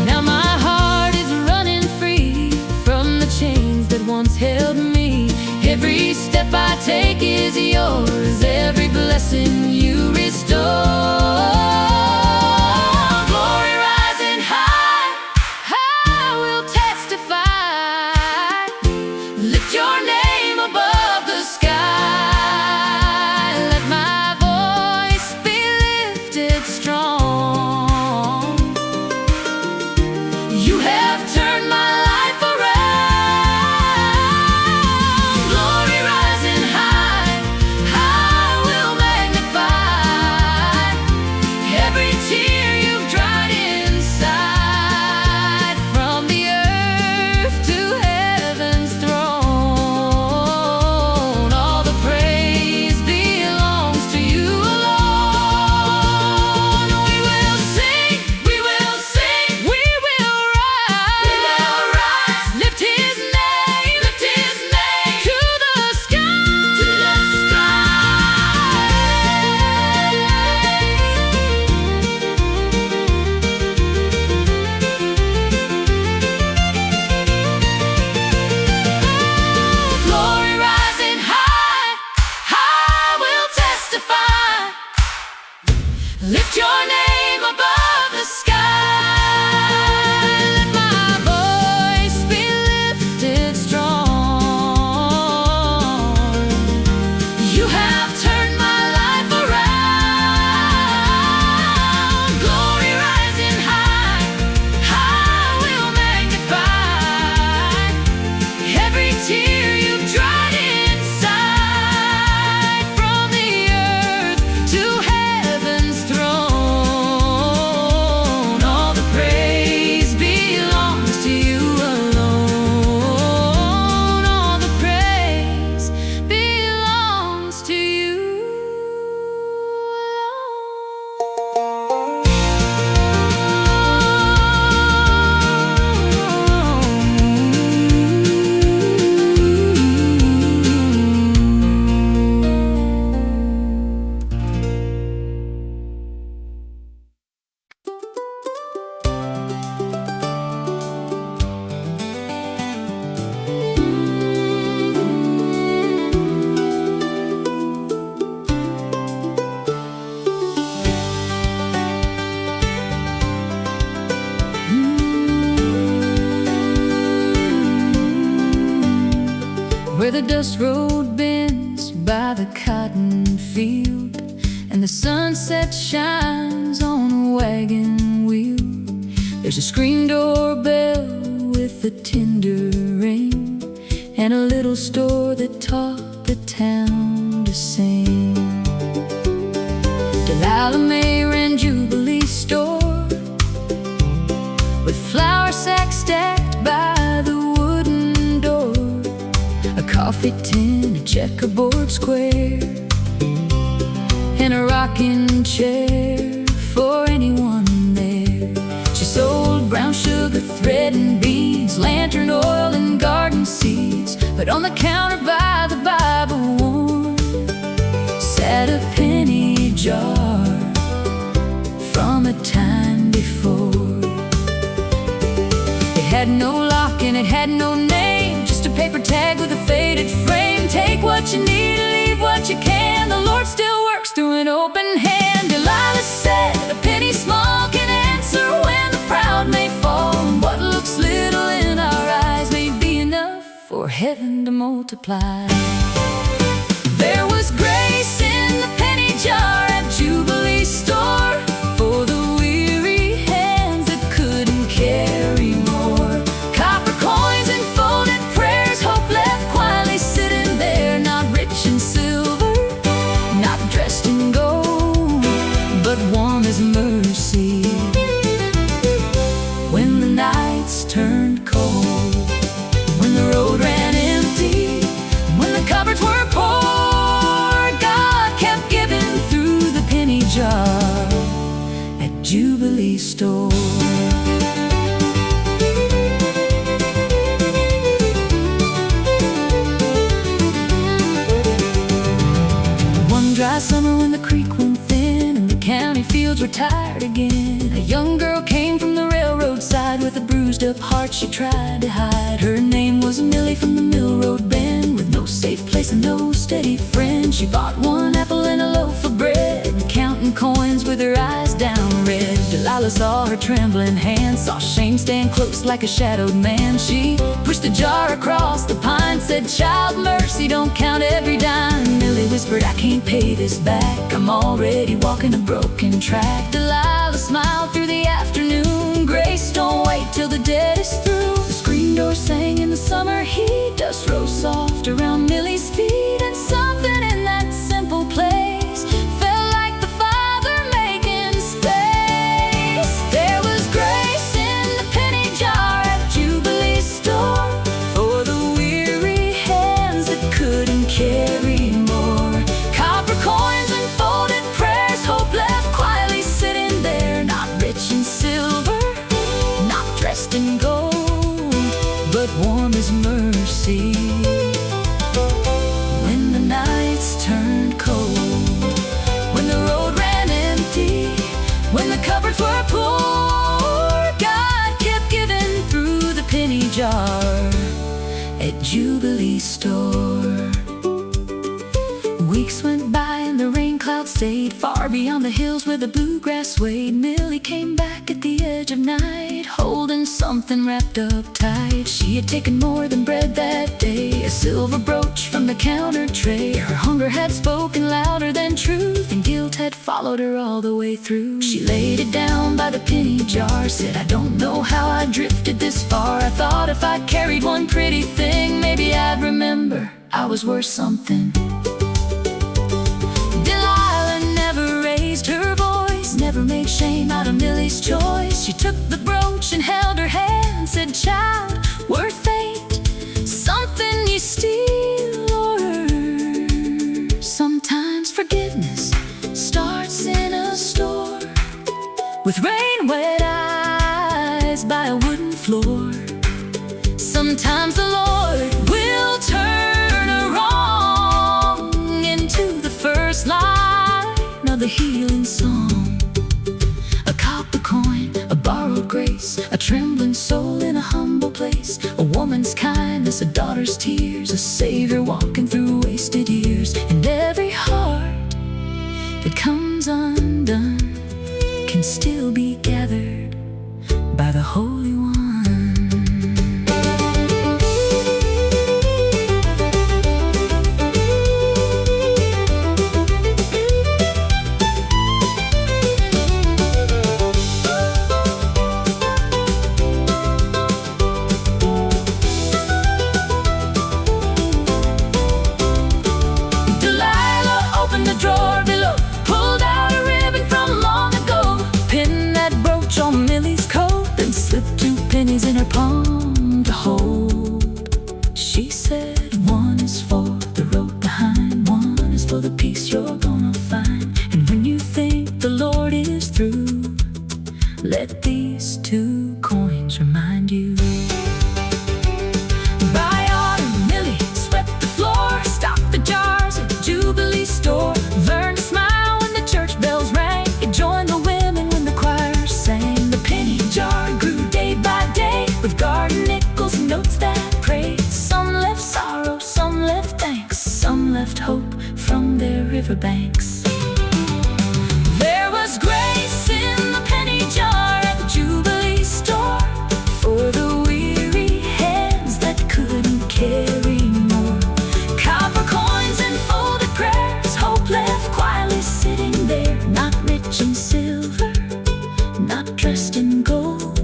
Now my heart is running free from the chains that once held me. Every step I take is yours, every blessing you restore. Glory rising high, I will testify. Lift your name above the sky. Let my voice be lifted strong. You have turned my life around. Glory rising high, I will magnify. where the dust road bends by the cotton field, and the sunset shines on a wagon wheel. There's a screen doorbell with a tender ring, and a little store that taught the town to sing. Delilah May ran Jubilee store, with flour sacks stacked by the wooden door, a coffee tin, a checkerboard square, and a rocking chair for anyone there. She sold brown sugar, thread and beads, lantern oil and garden seeds. But on the counter by the Bible worn sat a penny jar from a time before. It had no lock and it had no name, just a paper tag with a faded frame. Take what you need, leave what you can, the Lord still works through an open hand. Delilah said a penny small can answer when the proud may fall, and what looks little in our eyes may be enough for heaven to multiply. There was grace in the penny jar at Jubilee store, for the weary hands that couldn't carry more. Copper coins and folded prayers, hope left quietly sitting there, not rich in silver, not dressed in gold, but warm as mercy. When the nights turned cold, when the road ran empty, when the cupboards were poor, God kept giving through the penny jar at Jubilee store. One dry summer when the creek went thin and the county fields were tired again, a young girl came from the railroad side with a bruised up heart she tried to hide. Her name was Millie from the Mill Road Bend, with no safe place and no steady friend. She bought one apple and a loaf of bread, counting coins with her eyes down red. Delilah saw her trembling hands, saw shame stand close like a shadowed man. She pushed the jar across the pine, said, "Child, mercy, don't count every dime." Millie whispered, "I can't pay this back, I'm already walking a broken track." Delilah smiled through the afternoon, grace don't wait till the debt is through. The screen door sang in the summer heat, dust rose soft around Millie's feet, and something in that simple place felt like the Father making space. There was grace in the penny jar at Jubilee store, for the weary hands that couldn't carry more. Copper coins and folded prayers, hope left quietly sitting there, not rich in silver, not dressed in gold, but warm as mercy. When the nights turned cold, when the road ran empty, when the cupboards were poor, God kept giving through the penny jar at Jubilee store. Weeks went by and the rain cloud stayed far beyond the hills where the bluegrass swayed. Millie came back at the edge of night, holding something wrapped up tight. She had taken more than bread that day, a silver brooch from the counter tray. Her hunger had spoken louder than truth, and guilt had followed her all the way through. She laid it down by the penny jar, said, "I don't know how I drifted this far. I thought if I carried one pretty thing, maybe I'd remember I was worth something." Her voice never made shame out of Millie's choice. She took the brooch and held her hand, said, "Child, worth fate, something you steal or earn. Sometimes forgiveness starts in a store, with rain-wet eyes by a wooden floor. Sometimes the Lord will turn a wrong into the first line of the healing song. A copper coin, a borrowed grace, a trembling soul in a humble place, a woman's kindness, a daughter's tears, a savior walking through wasted years. And every heart that comes undone can still be gathered by the Holy One. She said, one is for the road behind, one is for the peace you're gonna find. And when you think the Lord is through, let these 2 coins remind you. By autumn, Millie swept the floor, stocked the jars at Jubilee store, learned to smile when the church bells rang, and joined the women when the choir sang. The penny jar grew day by day, with garden nickels and notes that prayed. Some left sorrow, some left thanks, some left hope from their riverbanks. There was grace in the penny jar at the Jubilee store, for the weary hands that couldn't carry more. Copper coins and folded prayers, hope left quietly sitting there. Not rich in silver, not dressed in gold,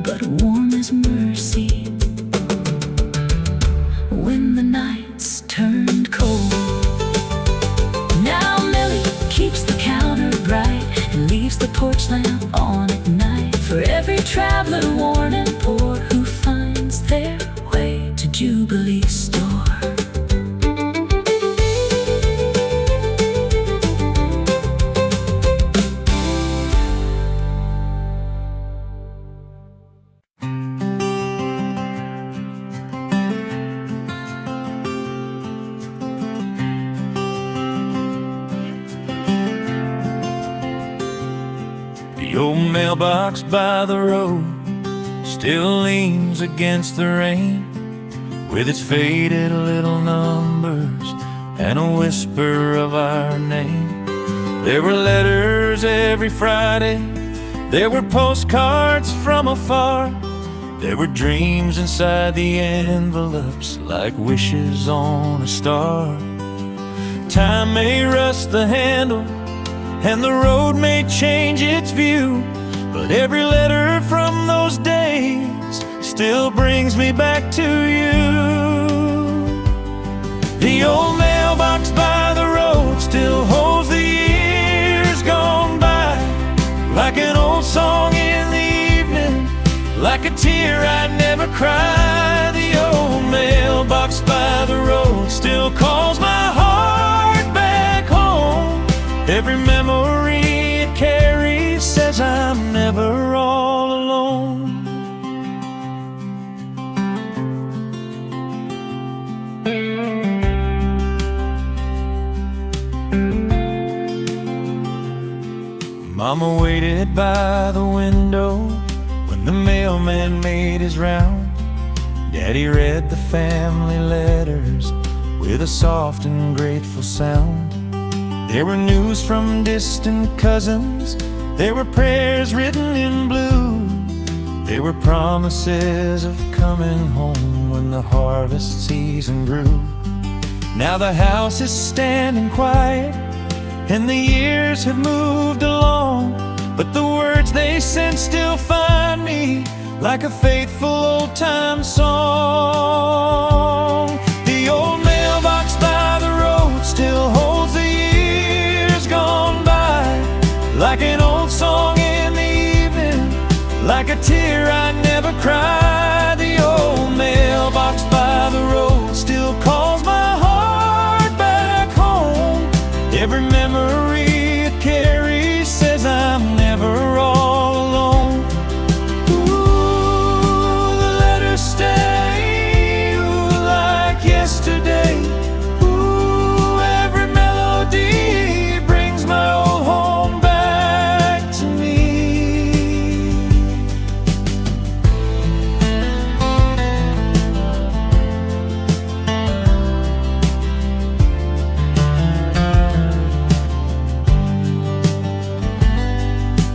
but warm as mercy when the nights turned cold. Now Millie keeps the counter bright and leaves the porch lamp on at night, for every traveler worn and poor who finds their way to Jubilee store. The old mailbox by the road still leans against the rain, with its faded little numbers and a whisper of our name. There were letters every Friday, there were postcards from afar, there were dreams inside the envelopes like wishes on a star. Time may rust the handle and the road may change its view, but every letter from those days still brings me back to you. The old mailbox by the road still holds the years gone by, like an old song in the evening, like a tear I'd never cry. The old mailbox by the road still calls my heart back home. Every memory it carries says I'm never all alone. Mama waited by the window when the mailman made his round. Daddy read the family letters with a soft and grateful sound. There were news from distant cousins, there were prayers written in blue, there were promises of coming home when the harvest season grew. Now the house is standing quiet and the years have moved along, but the words they sent still find me like a faithful old-time song. The old mailbox by the road still holds the years gone by, like an old song in the evening, like a tear I never cried. The old mailbox by the road still calls my heart back home. Every memory it carries says I'm never all alone. Ooh, the letters stay, ooh, like yesterday. Ooh, every melody brings my old home back to me.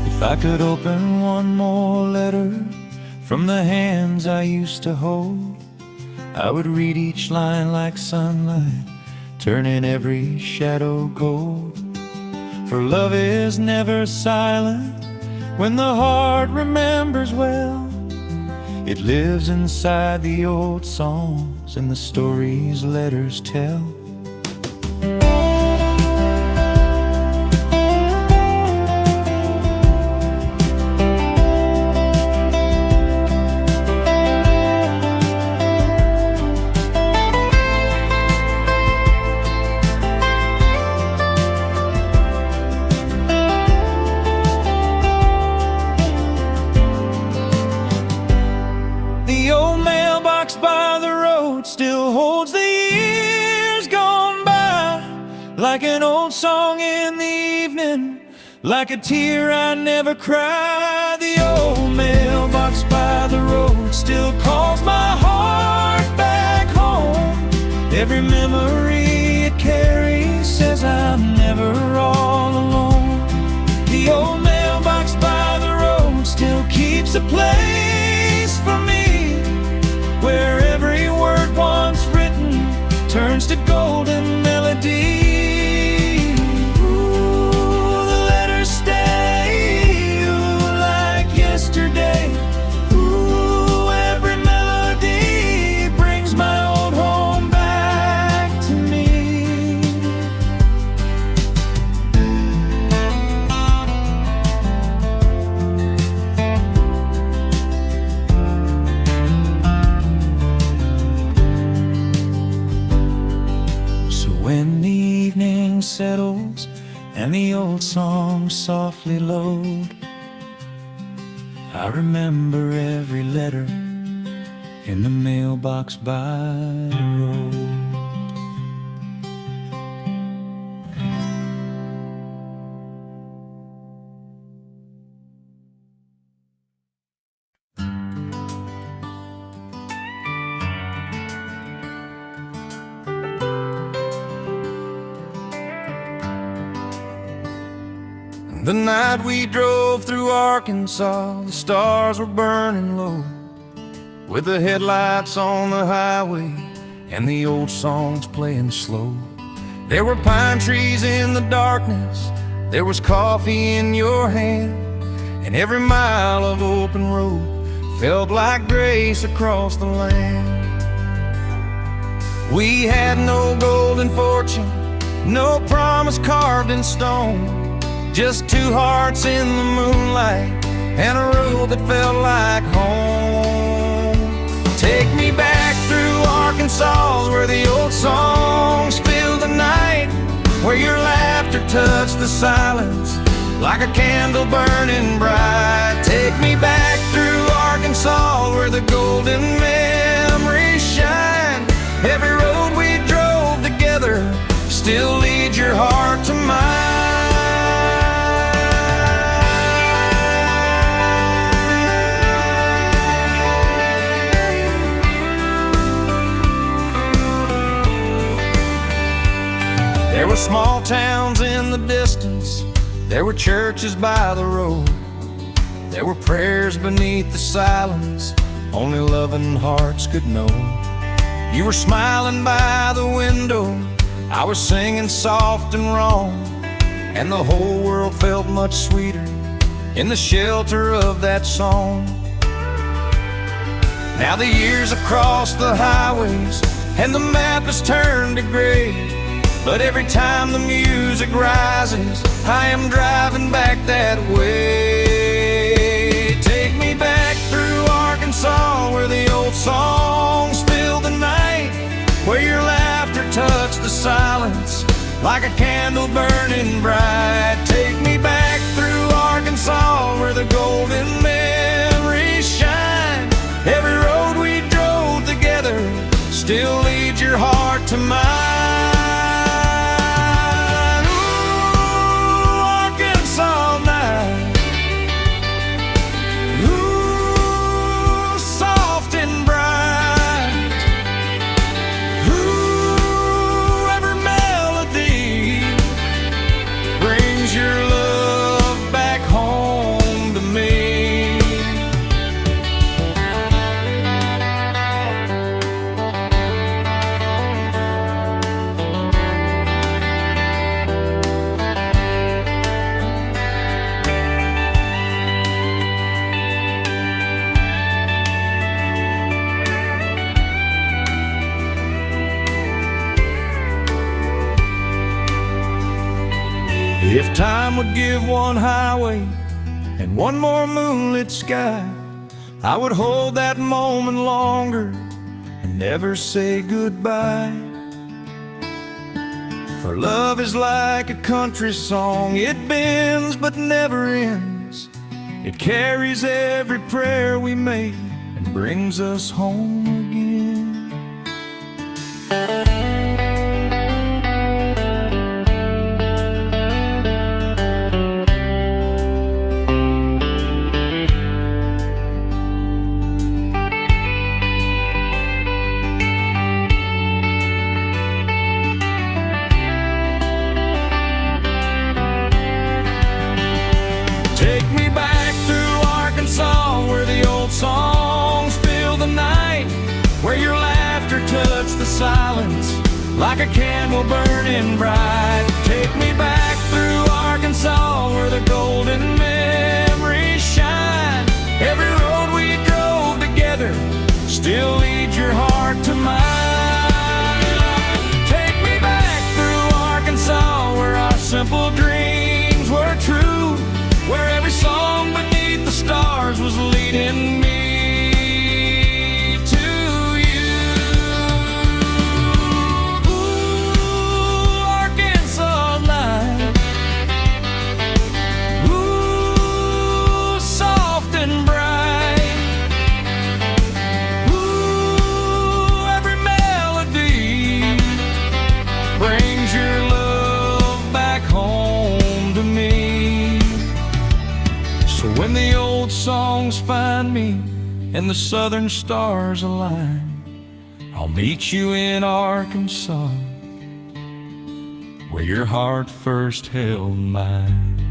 If I could open one more letter from the hands I used to hold, I would read each line like sunlight, turning every shadow gold. For love is never silent when the heart remembers well. It lives inside the old songs and the stories letters tell. like an old song in the evening, like a tear I never cried. The old mailbox by the road still calls my heart back home. Every memory it carries says I'm never all alone. The old mailbox by the road still keeps a place for me, where every word once written turns to golden melody. Ooh, the letters stay, ooh, like yesterday. Ooh, every melody brings my old home back to me. When the evening settles and the old songs softly load, I remember every letter in the mailbox by the road. The night we drove through Arkansas, the stars were burning low, with the headlights on the highway and the old songs playing slow. There were pine trees in the darkness, there was coffee in your hand, and every mile of open road felt like grace across the land. We had no golden fortune, no promise carved in stone, just two hearts in the moonlight and a road that felt like home. Take me back through Arkansas, where the old songs fill the night, where your laughter touched the silence like a candle burning bright. Take me back through Arkansas, where the golden memories shine. Every road we drove together still leads your heart to mine. There were small towns in the distance, there were churches by the road, there were prayers beneath the silence only loving hearts could know. You were smiling by the window, I was singing soft and wrong, and the whole world felt much sweeter in the shelter of that song. Now the years have crossed the highways and the map has turned to gray, but every time the music rises, I am driving back that way. Take me back through Arkansas, where the old songs fill the night, where your laughter touched the silence like a candle burning bright. Take me back through Arkansas, where the golden memories shine. Every road we drove together still leads your heart to mine. If time would give one highway and one more moonlit sky, I would hold that moment longer and never say goodbye. For love is like a country song, it bends but never ends. It carries every prayer we make and brings us home again. the silence like a candle burning bright. Take me back through Arkansas where the golden memories shine. Every road we drove together still leads your heart to mine. Take me back through Arkansas where our simple dreams were true, where every song beneath the stars was leading me to you. Ooh, Arkansas light. Ooh, soft and bright. Ooh, every melody brings your love back home to me. So when the old songs find me and the southern stars align, I'll meet you in Arkansas where your heart first held mine.